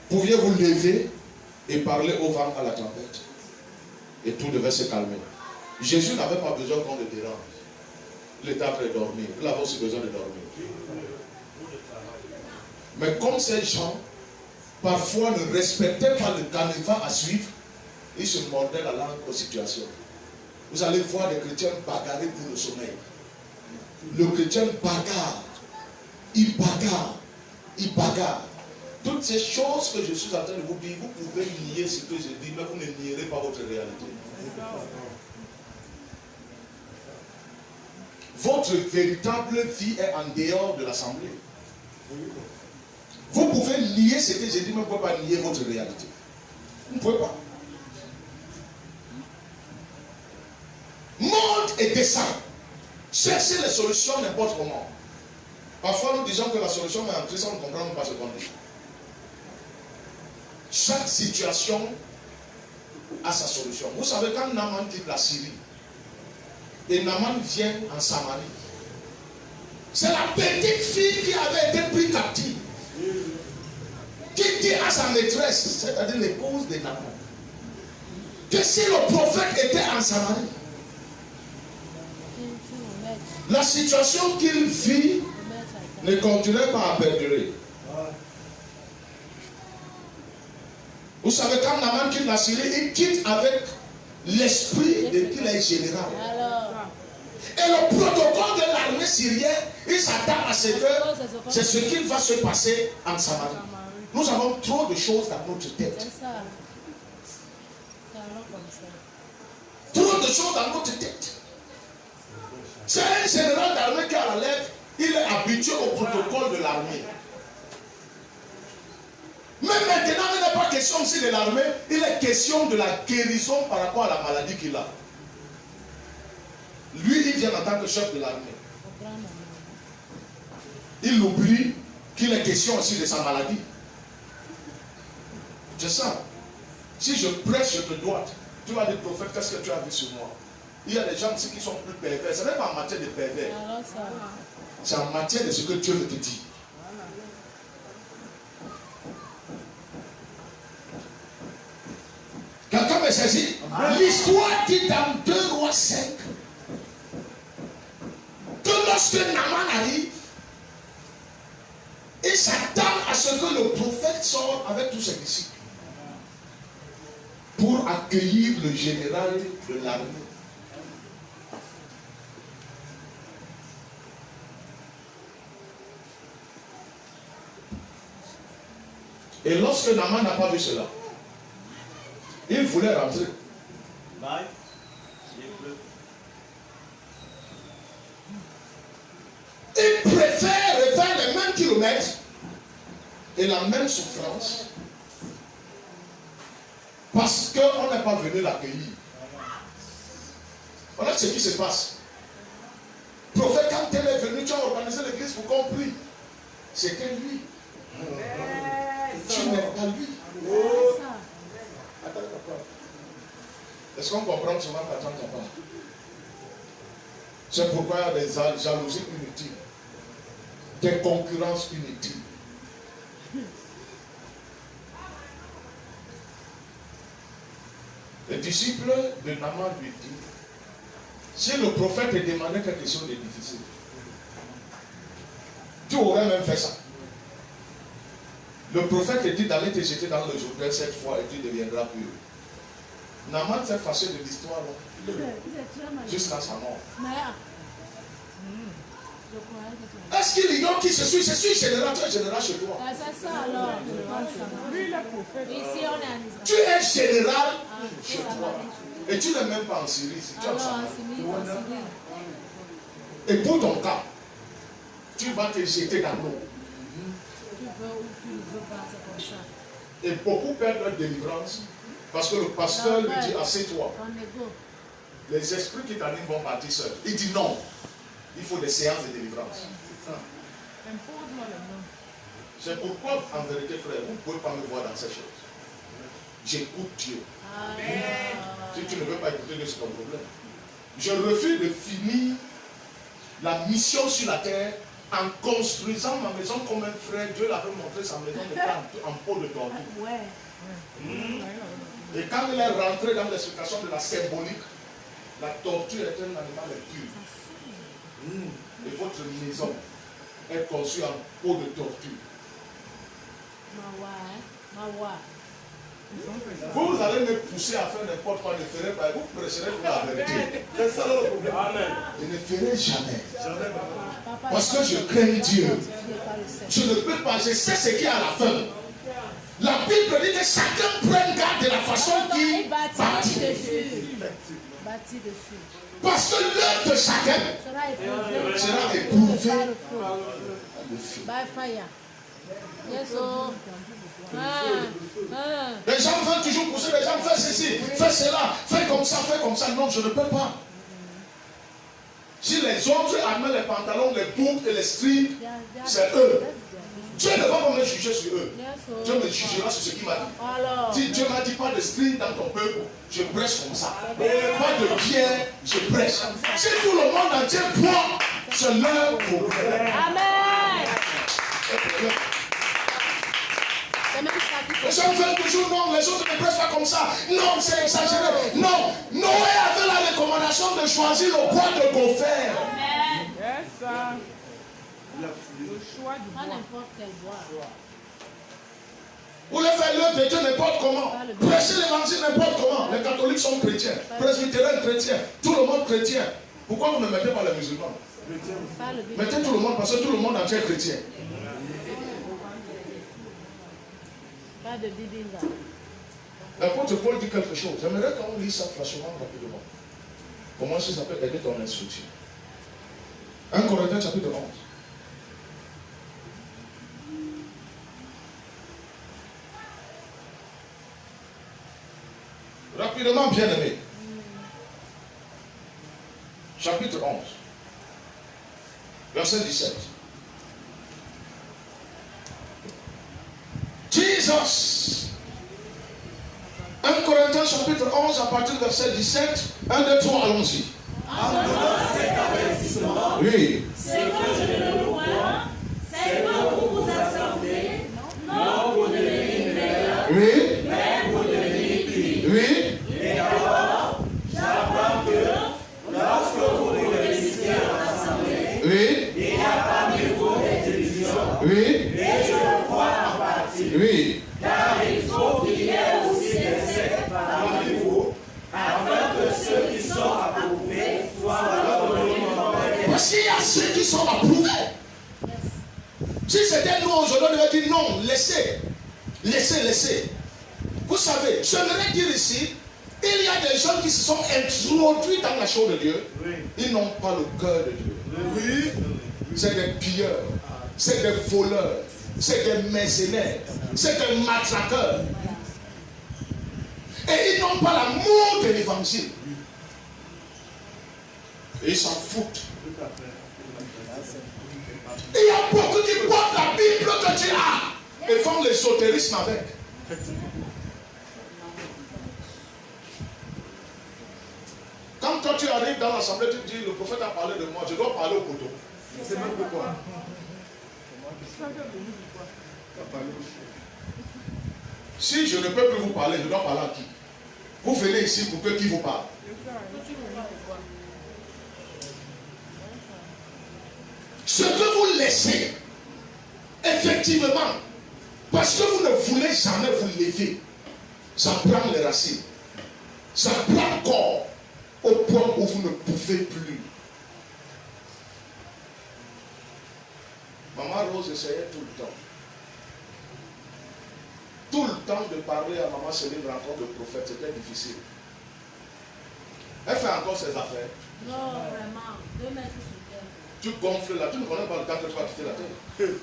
Speaker 1: pouviez-vous lever et parler au vent, à la tempête. Et tout devait se calmer. Jésus n'avait pas besoin qu'on le dérange. Il était après de dormir. Il avait aussi besoin de dormir. Mais comme ces gens, parfois ne respectaient pas le canevas à suivre, ils se mordaient la langue aux situations. Vous allez voir des chrétiens bagarrer pour le sommeil. Le chrétien bagarre. Il bagarre. Il bagarre. Toutes ces choses que je suis en train de vous dire, vous pouvez nier ce que je dis, mais vous ne nierez pas votre réalité. Votre véritable vie est en dehors de l'assemblée. Vous pouvez nier ce que je dis, mais vous ne pouvez pas nier votre réalité. Vous ne pouvez pas. Monte et descend. Cherchez les solutions n'importe comment. Parfois nous disons que la solution est en Christ, on ne comprend pas ce qu'on dit. Chaque situation a sa solution. Vous savez, quand Naaman quitte la Syrie, et Naaman vient en Samarie, c'est la petite fille qui avait été prise captive, qui dit à sa maîtresse, c'est-à-dire l'épouse de Naaman, que si le prophète était en Samarie, la situation qu'il vit ne continuait pas à perdurer. Vous savez, quand Naaman quitte la Syrie, il quitte avec l'esprit de qu'il est général. Et le protocole de l'armée syrienne, il s'attend à ce que c'est ce qui va se passer en Samarie. Nous avons trop de choses dans notre tête. Trop de choses dans notre tête. C'est un général d'armée qui a la lettre, il est habitué au protocole de l'armée. Mais maintenant, il n'est pas question aussi de l'armée, il est question de la guérison par rapport à la maladie qu'il a. Lui, il vient en tant que chef de l'armée. Il oublie qu'il est question aussi de sa maladie. C'est ça. Si je prêche, je te dois. Tu vas dire, prophète, qu'est-ce que tu as vu sur moi? Il y a des gens ici qui sont plus pervers. Ce n'est pas en matière de pervers. C'est en matière de ce que Dieu veut te dire. Quelqu'un me saisit? L'histoire dit dans 2 Rois 5 que lorsque Naaman arrive, il s'attend à ce que le prophète sorte avec tous ses disciples pour accueillir le général de l'armée. Et lorsque Naaman n'a pas vu cela, il voulait rentrer. Il préfère refaire les mêmes kilomètres et la même souffrance parce qu'on n'est pas venu l'accueillir. Voilà ce qui se passe. Prophète, quand elle est venue, tu as organisé l'église pour qu'on prie. C'était lui. Tu n'es pas lui. Attends, papa. Est-ce qu'on comprend ce matin? Attends, papa. C'est pourquoi il y a des jalousies inutiles, des concurrences inutiles. Le disciple de Naaman lui dit, si le prophète te demandait quelque chose de difficile, tu aurais même fait ça. Le prophète te dit d'aller te jeter dans le Jourdain 7 fois et tu deviendras pur. Naaman s'est fâché de l'histoire jusqu'à sa mort. Est-ce qu'il ignore qui je suis? Je suis général, tu es général chez toi.
Speaker 2: C'est ça alors. Ici on est
Speaker 1: tu es général chez toi. Et tu n'es même pas en Syrie. Si tu es en Samarie. Et pour ton cas, tu vas te jeter dans l'eau.
Speaker 2: Tu veux ou tu ne veux pas, c'est comme ça.
Speaker 1: Et beaucoup perdent leur délivrance parce que le pasteur lui dit, assieds-toi. Les esprits qui t'animent vont partir seuls. Il dit non. Il faut des séances de délivrance. C'est pourquoi, en vérité, frère, vous ne pouvez pas me voir dans ces choses. J'écoute Dieu. Si tu ne veux pas écouter Dieu, c'est ton problème. Je refuse de finir la mission sur la terre en construisant ma maison comme un frère. Dieu l'avait montré, sa maison n'était en peau de tortue. Et quand il est rentré dans l'explication de la symbolique, la tortue est un animal pur. Et votre maison est conçue en peau de tortue. Vous allez me pousser à faire n'importe quoi, ne ferez pas. Vous prêcherez pour la vérité. C'est ça le problème. Amen. Je ne ferai jamais. Parce que je crains Dieu. Je ne peux pas, je sais ce qu'il y a à la fin. La Bible dit que chacun prenne garde de la façon qu'il bâtit. Parce que l'œuvre de chacun sera éprouvée. Les gens veulent toujours pousser les gens, fais ceci, fais cela, fais comme ça, fais comme ça. Non, je ne peux pas. Si les autres amènent les pantalons, les boucles et les strings, c'est eux. Dieu ne va pas me juger sur eux. Dieu me jugera sur ce qu'il m'a dit. Si Dieu m'a dit pas de string dans ton peuple, je prêche comme ça. Pas de pierre, je prêche. Si tout le monde entier croit, c'est leur problème.
Speaker 2: Amen.
Speaker 1: Les gens veulent toujours non, les autres ne prêchent pas comme ça. Non, c'est exagéré. Non, Noé avait la recommandation de choisir le bois de gopher. Le choix du bois. Vous voulez faire même vêtus n'importe comment. Prêcher l'évangile n'importe comment. Les catholiques sont chrétiens, presbytériens chrétiens, tout le monde chrétien. Pourquoi vous ne mettez pas les musulmans? Mettez tout le monde parce que tout le monde entier est chrétien.
Speaker 2: Pas de Bible là.
Speaker 1: L'apôtre Paul dit quelque chose. J'aimerais qu'on lise ça franchement rapidement. Comment ça s'appelle aider ton instruction. 1 Corinthiens chapitre 11. Rapidement, bien aimé. Chapitre 11. Verset 17. Jesus. 1 Corinthiens chapitre 11 à partir du verset 17. 1, 2, 3, allons-y.
Speaker 3: En donnant cet avertissement,
Speaker 1: Oui.
Speaker 2: C'est que je ne le vois, c'est que vous vous assemblez, non pour devenir meilleur,
Speaker 1: Oui.
Speaker 2: mais pour devenir pire.
Speaker 1: Oui.
Speaker 3: et alors, j'apprends que lorsque vous vous réunissez en assemblée,
Speaker 1: Oui.
Speaker 3: il y a parmi vous des divisions,
Speaker 1: Oui.
Speaker 3: et je le crois en partie.
Speaker 1: Oui.
Speaker 3: Car il faut qu'il y ait aussi des sectes parmi vous, afin que ceux qui sont approuvés soient abandonnés en paix.
Speaker 1: Parce qu'il y a ceux qui sont approuvés. Si c'était nous aujourd'hui, on devait dire non, laissez. Laissez, laissez. Vous savez, j'aimerais dire ici, il y a des gens qui se sont introduits dans la chose de Dieu. Ils n'ont pas le cœur de Dieu. C'est des pilleurs, c'est des voleurs, c'est des mercenaires, c'est des matraqueurs. Et ils n'ont pas l'amour de l'évangile. Et ils s'en foutent. Il y a beaucoup qui portent la Bible que tu as et font l'ésotérisme avec. Quand toi tu arrives dans l'assemblée, tu te dis le prophète a parlé de moi, je dois parler au poteau.
Speaker 4: C'est même pourquoi.
Speaker 1: Si je ne peux plus vous parler, je dois parler à qui? Vous venez ici pour que qui vous parle? Ce que vous laissez, effectivement, parce que vous ne voulez jamais vous lever, ça prend les racines. Ça prend corps au point où vous ne pouvez plus. Maman Rose essayait tout le temps. Tout le temps de parler à Maman Céline rencontre le prophète, c'était difficile. Elle fait encore ses affaires.
Speaker 2: Non, vraiment. 2 mètres sur terre.
Speaker 1: Tu gonfles là, tu ne connais pas le temps que tu vas quitter la terre.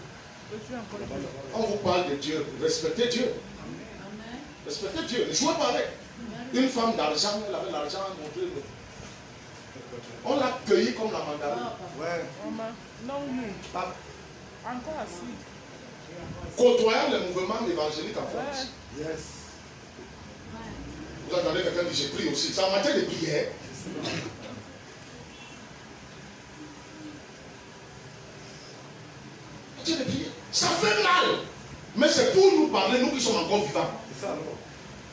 Speaker 1: On vous parle de Dieu, respectez Dieu.
Speaker 2: Amen.
Speaker 1: Respectez Dieu, ne jouez pas avec. Une femme d'argent, elle avait l'argent à montrer. On l'a cueilli comme la mandarine.
Speaker 4: Ouais.
Speaker 5: Non, oui. Encore assis.
Speaker 1: Côtoyant le mouvement évangélique en France.
Speaker 4: Yes.
Speaker 1: Vous entendez quelqu'un dire j'ai pris aussi. C'est en matière de prière. Matière de prière. Ça fait mal. Mais c'est pour nous parler, nous qui sommes encore vivants.
Speaker 4: C'est ça, non?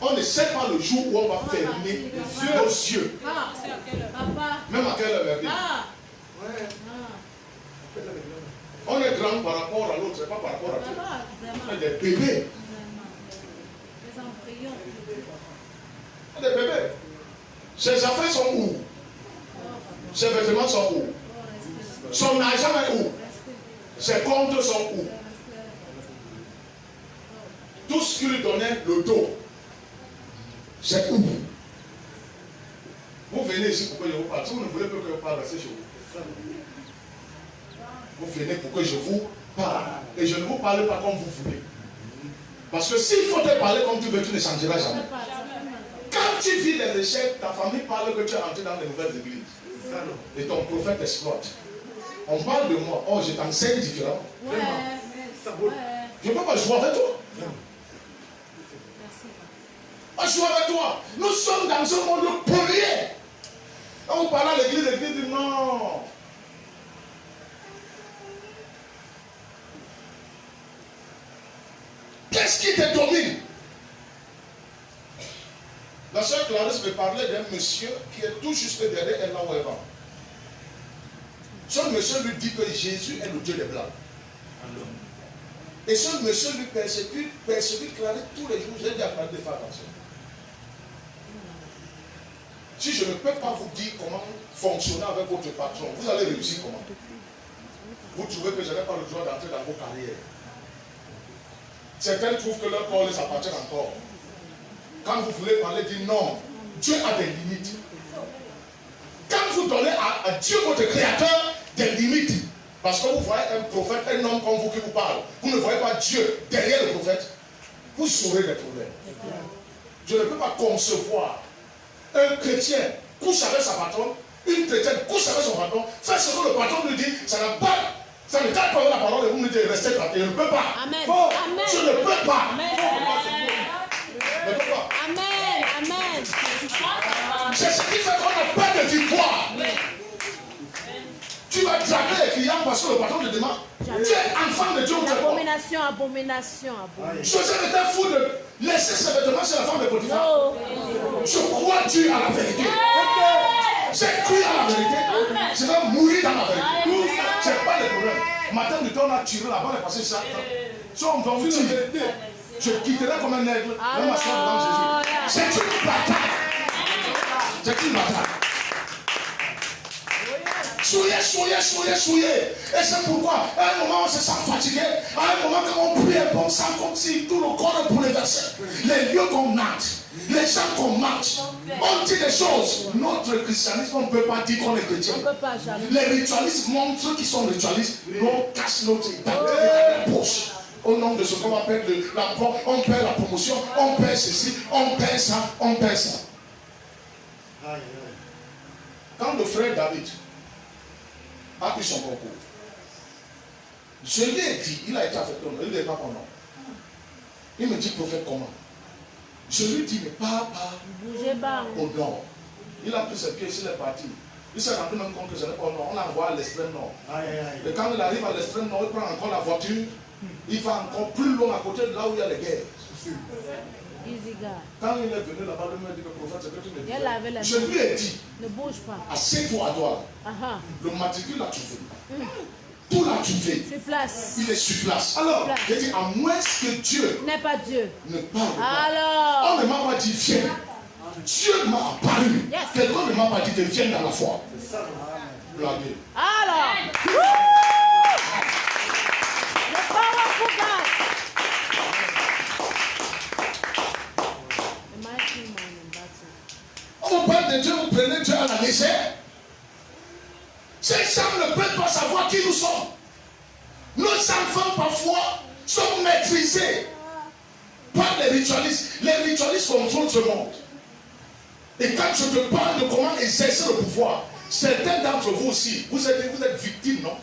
Speaker 1: On ne sait pas le jour où on va fermer nos yeux.
Speaker 2: Ah, c'est à quelle heure? Papa.
Speaker 1: Même à quelle heure?
Speaker 2: Ah.
Speaker 4: Ouais.
Speaker 2: Ah.
Speaker 1: On est grand par rapport à l'autre, c'est pas par rapport à Dieu.
Speaker 2: Papa, vraiment.
Speaker 1: On est des bébés.
Speaker 2: Vraiment. Les embryons.
Speaker 1: On est des bébés. Ses affaires sont où? Ses vêtements sont où? Son argent est où? Ses comptes sont où? Tout ce qui lui donnait le dos, c'est où? Vous venez ici pour que je vous parle. Si vous ne voulez pas que je parle, restez chez vous. Vous venez pour que je vous parle. Et je ne vous parle pas comme vous voulez. Parce que s'il faut te parler comme tu veux, tu ne changeras jamais. Quand tu vis les échecs, ta famille parle que tu es entré dans les nouvelles églises. Et ton prophète exploite. On parle de moi. Oh, je t'enseigne différemment.
Speaker 2: Ouais.
Speaker 1: Je ne peux pas jouer avec toi. On joue avec toi. Nous sommes dans un monde pollué. Quand on parle à l'église dit non. Qu'est-ce qui te domine? La sœur Clarisse me parlait d'un monsieur qui est tout juste derrière elle là où elle va. Ce monsieur lui dit que Jésus est le Dieu des Blancs. Et ce monsieur lui persécute Clarisse tous les jours. J'ai dit à Clarisse de faire attention. Si je ne peux pas vous dire comment fonctionner avec votre patron, vous allez réussir comment? Vous trouvez que je n'ai pas le droit d'entrer dans vos carrières. Certains trouvent que leur corps les appartient encore. Quand vous voulez parler, dites non. Dieu a des limites. Quand vous donnez à Dieu, votre créateur, des limites, parce que vous voyez un prophète, un homme comme vous qui vous parle, vous ne voyez pas Dieu derrière le prophète, vous saurez des problèmes. Je ne peux pas concevoir un chrétien couche avec sa patronne, une chrétienne couche avec son patron, faire ce que le patron lui dit, ça n'a pas, ça ne tape pas la parole et vous me dites restez tranquille. Je ne peux pas.
Speaker 2: Amen.
Speaker 1: Faux.
Speaker 2: Amen.
Speaker 1: Je ne peux pas.
Speaker 2: Amen.
Speaker 1: Je ne peux pas.
Speaker 2: Amen. Amen.
Speaker 1: C'est ce qui fait qu'on a peur de victoire. Tu vas draguer les clients parce que le patron te demande. Tu es enfant de Dieu ou tu es quoi?
Speaker 2: Abomination, abomination, abomination.
Speaker 1: Joseph était fou de laisser ses vêtements sur la femme de Potiphar.
Speaker 2: Oh.
Speaker 1: Je crois Dieu à la vérité. J'ai cru à la vérité. Je vais mourir dans la vérité. C'est pas le problème. Matin du temps, on a tiré la balle et passé ça. Si on va vous dire, je quitterai comme un aigle. Même ma soeur devant Jésus. C'est une bataille. C'est une bataille. Soyez. Et c'est pourquoi, à un moment, on se sent fatigué. À un moment, quand on prie, on sent comme si tout le corps est bouleversé. Les lieux qu'on marche, les gens qu'on marche, on dit des choses. Notre christianisme, on ne peut pas dire qu'on est chrétien.
Speaker 2: On ne peut pas jamais.
Speaker 1: Les ritualistes montrent qu'ils sont ritualistes. On casse notre identité dans la poche. Au nom de ce qu'on appelle on perd la promotion, on perd ceci, on perd ça, on perd ça. Quand le frère David a eu son concours, je lui ai dit, il a été affecté, il n'est pas pendant. Il me dit, prophète, comment? Je lui dis, mais pas au nord. Il a pris ses pieds, il est parti. Il s'est rendu même compte que ce n'est pas au nord. On l'a envoyé à l'extrême nord. Et quand il arrive à l'extrême nord, il prend encore la voiture. Il va encore plus loin à côté de là où il y a les guerres. Quand il est venu là-bas, il m'a dit, prophète, c'est que tu me dis. Je lui ai dit,
Speaker 2: ne bouge pas.
Speaker 1: Assieds-toi à toi. Le matricule l'a trouvé. Tout l'a trouvé.
Speaker 2: Sur place.
Speaker 1: Il est sur place. Alors, j'ai dit, à moins que Dieu
Speaker 2: n'est pas Dieu.
Speaker 1: Ne parle pas.
Speaker 2: Alors.
Speaker 1: On ne m'a pas dit viens. Dieu m'a apparu. Yes. Quelqu'un ne m'a pas dit que viens dans la foi. Blaguez.
Speaker 2: Alors. Le powerful God.
Speaker 1: On vous parle de Dieu, vous prenez Dieu à la légère. Ces gens ne peuvent pas savoir qui nous sommes. Nos enfants parfois sont maîtrisés par les ritualistes. Les ritualistes contrôlent ce monde. Et quand je te parle de comment exercer le pouvoir, certains d'entre vous aussi, vous êtes victimes, non?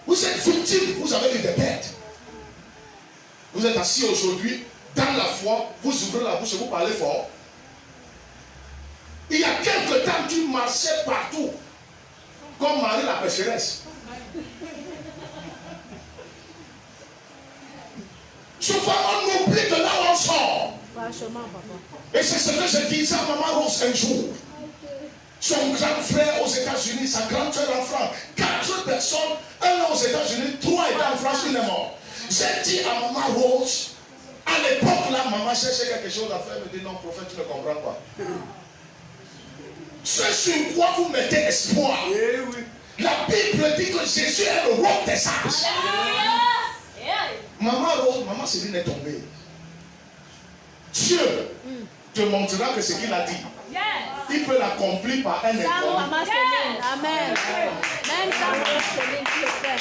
Speaker 1: Vous êtes victimes, vous avez eu des pertes. Vous êtes assis aujourd'hui dans la foi, vous ouvrez la bouche et vous parlez fort. Il y a quelque temps, tu marchais partout, comme Marie la pécheresse. Souvent, on oublie de là où on sort. Et c'est ce que je disais à Maman Rose un jour. Son grand frère aux États-Unis, sa grande soeur en France, 4 personnes, un aux États-Unis, 3 étaient en France, il est mort. J'ai dit à Maman Rose, à l'époque là, maman cherchait quelque chose à faire, elle me dit non, prophète, tu ne comprends pas. Ce sur quoi vous mettez espoir. La Bible dit que Jésus est le roi des sages. Maman Rose, maman Céline est tombée. Dieu te montrera que ce qu'il a dit, il peut l'accomplir par un inconnu.
Speaker 2: Amen. Même ça, maman Céline, tu le fais.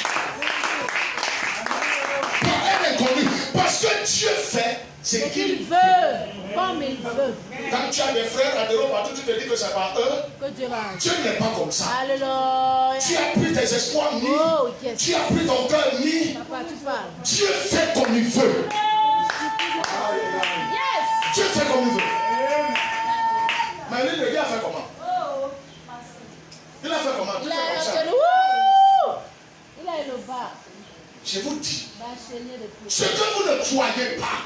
Speaker 1: Par un inconnu. Parce que Dieu fait ce qu'il
Speaker 2: veut. Comme il veut.
Speaker 1: Quand tu as des frères adhérents partout, tu te dis que c'est par eux.
Speaker 2: Que Dieu va.
Speaker 1: Dieu n'est pas comme ça.
Speaker 2: Alléluia.
Speaker 1: Tu as pris tes espoirs mis.
Speaker 2: Oh, yes.
Speaker 1: Tu as pris ton cœur mis.
Speaker 2: Papa, tu parles.
Speaker 1: Dieu fait comme il veut.
Speaker 2: Yes.
Speaker 1: Dieu fait comme il veut. Mais lui, le gars a fait comment? Il a fait comment?
Speaker 2: Il a le bas.
Speaker 1: Je vous dis, ce que vous ne croyez pas,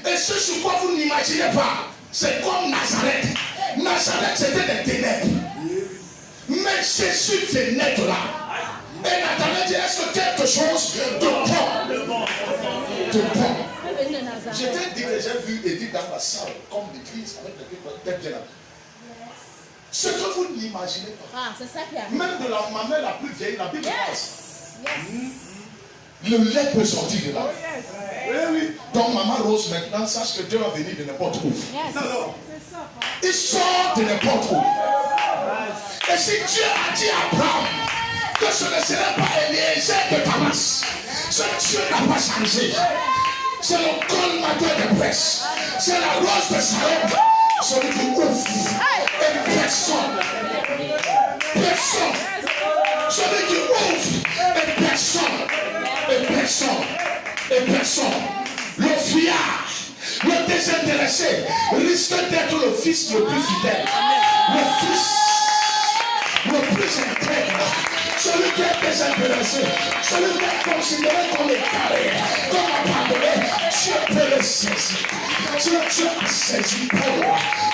Speaker 1: et ce sur quoi vous n'imaginez pas, c'est comme Nazareth. Nazareth, c'était des ténèbres. Mais Jésus venait de là. Et Nathanaël dit, est-ce que quelque quelque chose de bon. De bon. J'étais dit que j'ai vu Edith dans la salle, comme l'église, avec les people bien là. Ce que vous n'imaginez pas.
Speaker 2: Ah, c'est ça qui arrive.
Speaker 1: Même de la maman la plus vieille, la Bible
Speaker 2: Yes. Yes.
Speaker 1: le lait peut sortir de là.
Speaker 5: Oh, yes.
Speaker 1: Oui, oui. Donc maman Rose, maintenant, sache que Dieu va venir de n'importe où.
Speaker 2: Yes.
Speaker 1: Il sort de n'importe où. Et si Dieu a dit à Abraham que ce ne serait pas Eliezer de Damas, ce Dieu n'a pas changé. C'est le colmateur de presse. C'est la rose de Saron. Celui qui ouvre. Et personne. Personne. Celui qui ouvre. Et personne. Et personne. Et personne. Le fiard, le désintéressé, risque d'être le fils le plus fidèle. Le fils le plus intègre. Celui qui est désintéressé, celui qui est considéré comme égaré, comme abandonné, Dieu peut le saisir. Dieu a saisi Paul.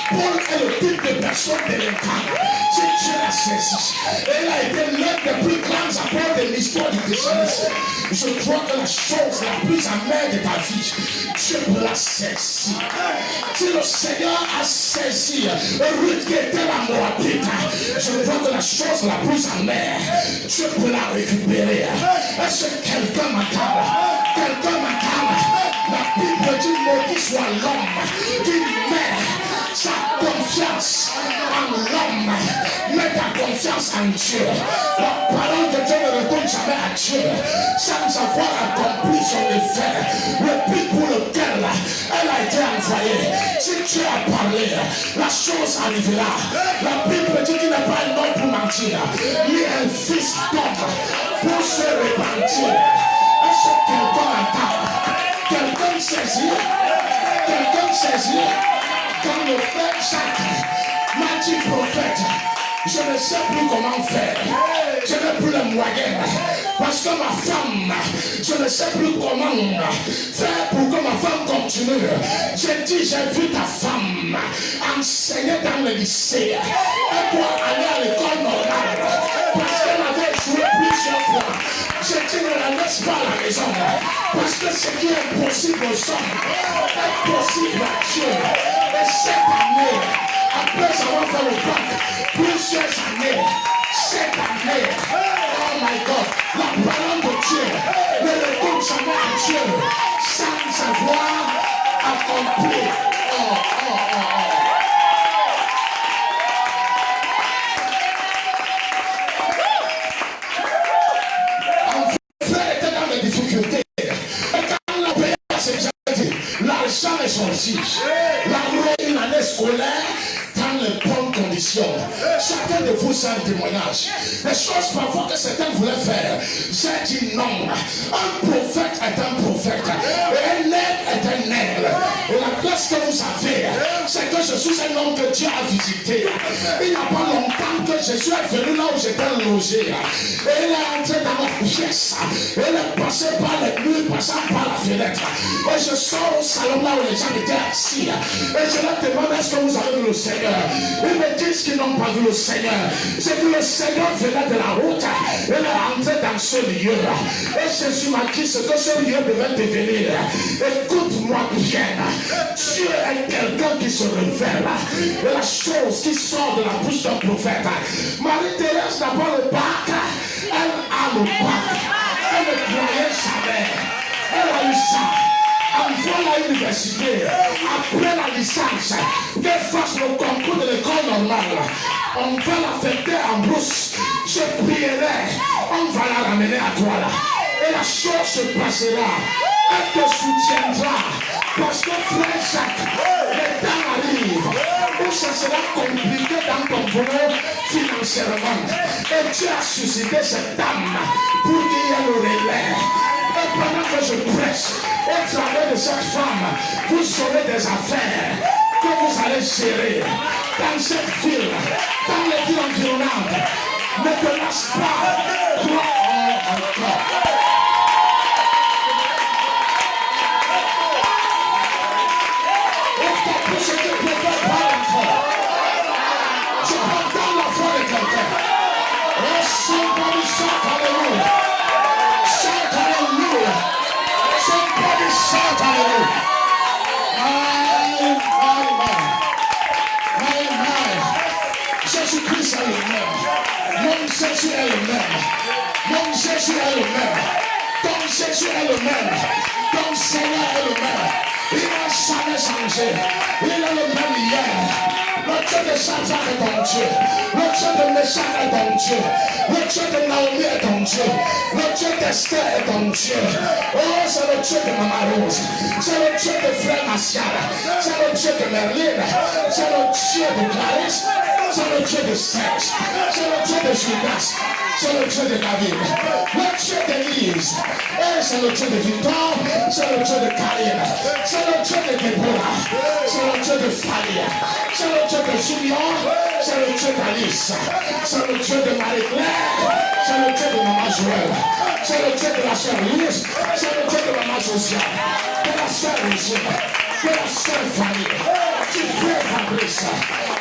Speaker 1: Paul est le type de personne délinquante. Si Dieu l'a saisi, elle a été l'un des plus grands apôtres de l'histoire du christianisme. Je crois que la chose la plus amère de ta vie, Dieu peut la saisir. Si le Seigneur a saisi Ruth qui était la Moabite, je crois que la chose la plus amère, Dieu peut la récupérer. Est-ce que quelqu'un m'attend? Quelqu'un m'attend? La Bible dit maudit soit l'homme qui met sa confiance en l'homme. Mets ta confiance en Dieu. La parole de Dieu ne retourne jamais à Dieu sans avoir accompli son effet. Le but pour lequel elle a été envoyée. Si Dieu a parlé, la chose arrivera. La Bible dit qu'il n'est pas un homme pour mentir, ni un fils d'homme pour se repentir. Est-ce que quelqu'un entend? Quelqu'un saisit? Quelqu'un saisit? Quand le frère Jacques m'a dit prophète, je ne sais plus comment faire. Je n'ai plus les moyens. Parce que ma femme, je ne sais plus comment faire pour que ma femme continue. J'ai dit, j'ai vu ta femme enseigner dans le lycée. Elle doit aller à l'école normale. Parce qu'elle avait joué plusieurs fois. J'ai dit, ne la laisse pas à la maison. Parce que ce qui est impossible aux hommes est possible à Dieu. Et cette année, après avoir fait le bac, plusieurs années, cette année, oh my God, la parole de Dieu ne retourne jamais à Dieu sans avoir accompli. Un frère était dans des difficultés. Et quand la paix s'est dit, l'argent est sorti. La une année scolaire dans les bonnes conditions. Chacun de vous a un témoignage. Les choses parfois que certains voulaient faire, j'ai dit non. Un prophète est un prophète. Et un aigle est un aigle. Et la place que vous avez, c'est que je suis un homme que Dieu a visité. Il n'y a pas longtemps que Jésus est venu là où j'étais logé. Et il est entré dans ma pièce. Il est passé par les murs, passant par la fenêtre. Et je sors au salon là où les gens étaient assis. Et je leur demande, est-ce que vous avez vu le Seigneur? Ils me disent qu'ils n'ont pas vu le Seigneur. J'ai dit, le Seigneur venait de la route. Il est entré dans ce lieu. Et Jésus m'a dit ce que ce lieu devait devenir. Écoute-moi bien. Dieu est quelqu'un qui se révèle. Et la chose qui sort de la bouche d'un prophète. Marie-Thérèse n'a pas le bac. Elle a le bac. Elle ne croyait jamais. Elle a eu ça. Envoie à l'université, après la licence, qu'elle fasse le concours de l'école normale. On va la fêter en brousse. Je prierai, on va la ramener à toi là. Et la chose se passera. Elle te soutiendra. Parce que frère Jacques, le temps arrive où ça sera compliqué dans ton boulot financièrement. Et Dieu a suscité cette dame pour qu'il y ait le relais. Et pendant que je prêche, au travers de cette femme, vous aurez des affaires que vous allez gérer dans cette ville, dans les villes environnantes. Ne te lâche pas. Crois en encore. Pour ce que tu peux faire par l'enfant. Je prends dans la foi de quelqu'un. Oh, somebody shout hallelujah. Shout Jésus est le même. Ton Jésus est le même. Ton Seigneur est le même. Il n'a jamais changé. Il est le même hier. Le Dieu de Shadrach est ton Dieu. Le Dieu de Meshach est ton Dieu. Le Dieu de Naomi est ton Dieu. Le Dieu d'Esther est ton Dieu. Oh, c'est le Dieu de Maman Rose. C'est le Dieu de Frère Martial. C'est le Dieu de Merlin. C'est le Dieu de Clarisse. C'est le Dieu de Serge. C'est le Dieu de Judas. C'est le Dieu de David. Le Dieu d'Élise. Et c'est le Dieu de Victor. C'est le Dieu de Karine. C'est le Dieu de Déborah. C'est le Dieu de Falia. C'est le Dieu de Julien. C'est le Dieu d'Alice. C'est le Dieu de Marie-Claire. C'est le Dieu de Maman Joël. C'est le Dieu de la sœur Louise. C'est le Dieu de Maman Josiane. De la sœur Régine. De la sœur Fanny. Du frère Fabrice.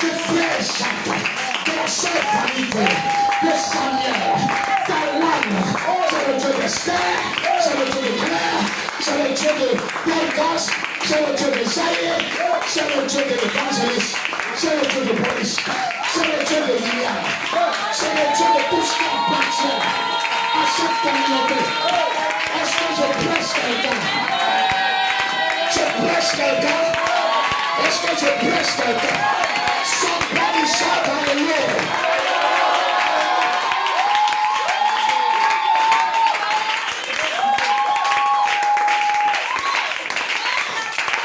Speaker 1: Du frère Jacques. De la sœur Fanny. De Samuel. d'Alan. C'est le Dieu d'Esther. C'est le Dieu de Claire. C'est le Dieu de Dorcas. C'est le Dieu de Zaïe. C'est le Dieu de l'évangéliste. C'est le Dieu de Boris. C'est le Dieu de Liliane. C'est le Dieu de tout ce qui appartient à cette communauté. Est-ce que je presse quelqu'un? Je presse quelqu'un? Est-ce que je presse quelqu'un? Somebody shout hallelujah.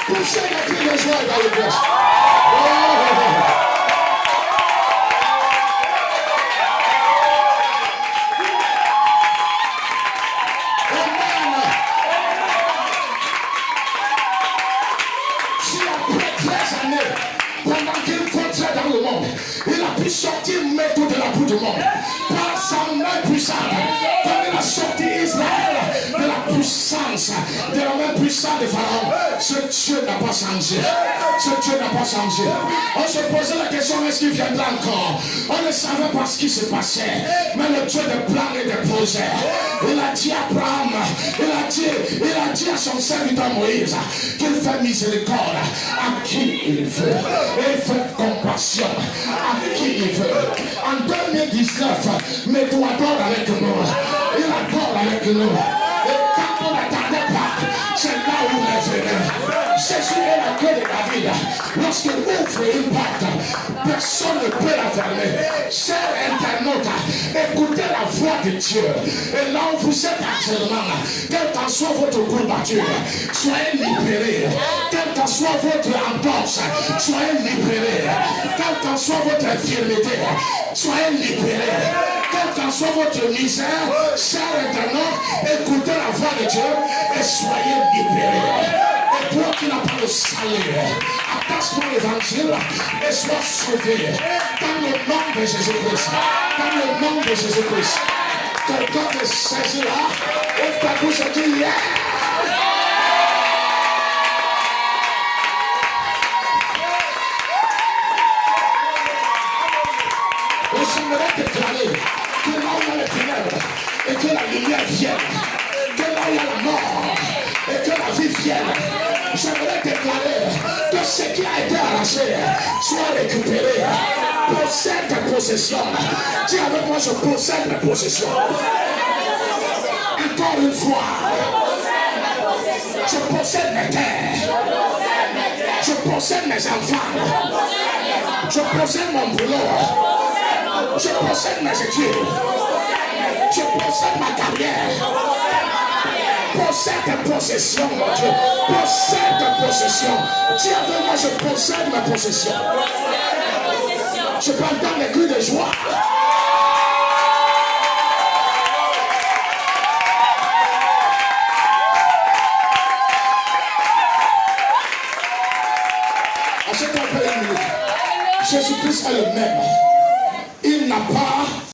Speaker 1: Poussez la clé de joie dans le blesse. Si après 13 années, pendant qu'il fautrait dans le monde, il a pu sortir métaux de la boue du monde par sa main puissante. Comme il a sorti Israël de la puissance, de la main puissante de Pharaon. Ce Dieu n'a pas changé. Ce Dieu n'a pas changé. On se posait la question, est-ce qu'il viendra encore? On ne savait pas ce qui se passait. Mais le Dieu de plan et de projet, il a dit à Abraham, il a dit à son serviteur Moïse qu'il fait miséricorde à qui il veut. Et il fait compassion à qui il veut. En 2019, mais tu adores avec nous. Il adore avec nous. Et quand on n'attendait pas, c'est là où il est venu. Jésus est la clé de David. Lorsqu'il ouvre une porte, personne ne peut la fermer. Chers internautes, écoutez la voix de Dieu. Et là où vous êtes actuellement, quelle qu'en soit votre courbature, soyez libérés. Quelle qu'en soit votre entorse, soyez libérés. Quelle qu'en soit votre infirmité, soyez libérés. Quelle qu'en soit votre misère, chers internautes, écoutez la voix de Dieu et soyez libérés. Et toi qui n'as pas le salut, attache-toi à l'évangile et sois sauvé. Dans le nom de Jésus-Christ. Dans le nom de Jésus-Christ. Quelqu'un me saisit là, ouvre ta bouche et dis yeah. Et j'aimerais déclarer que là où il y a les ténèbres et que la lumière vienne, que là où il y a la mort et que la vie vienne, j'aimerais déclarer que ce qui a été arraché soit récupéré. Possède tes possessions. Dis avec moi, je possède mes possessions. Encore une fois, je possède mes terres. Je possède mes enfants. Je possède mon boulot. Je possède mes études. Je possède ma carrière. Possède tes possessions, mon Dieu. Possède tes possessions. Dis avec moi, je possède mes possessions. Je peux entendre les cris de joie. Achète-toi une minute. Jésus-Christ est le même. Il n'a pas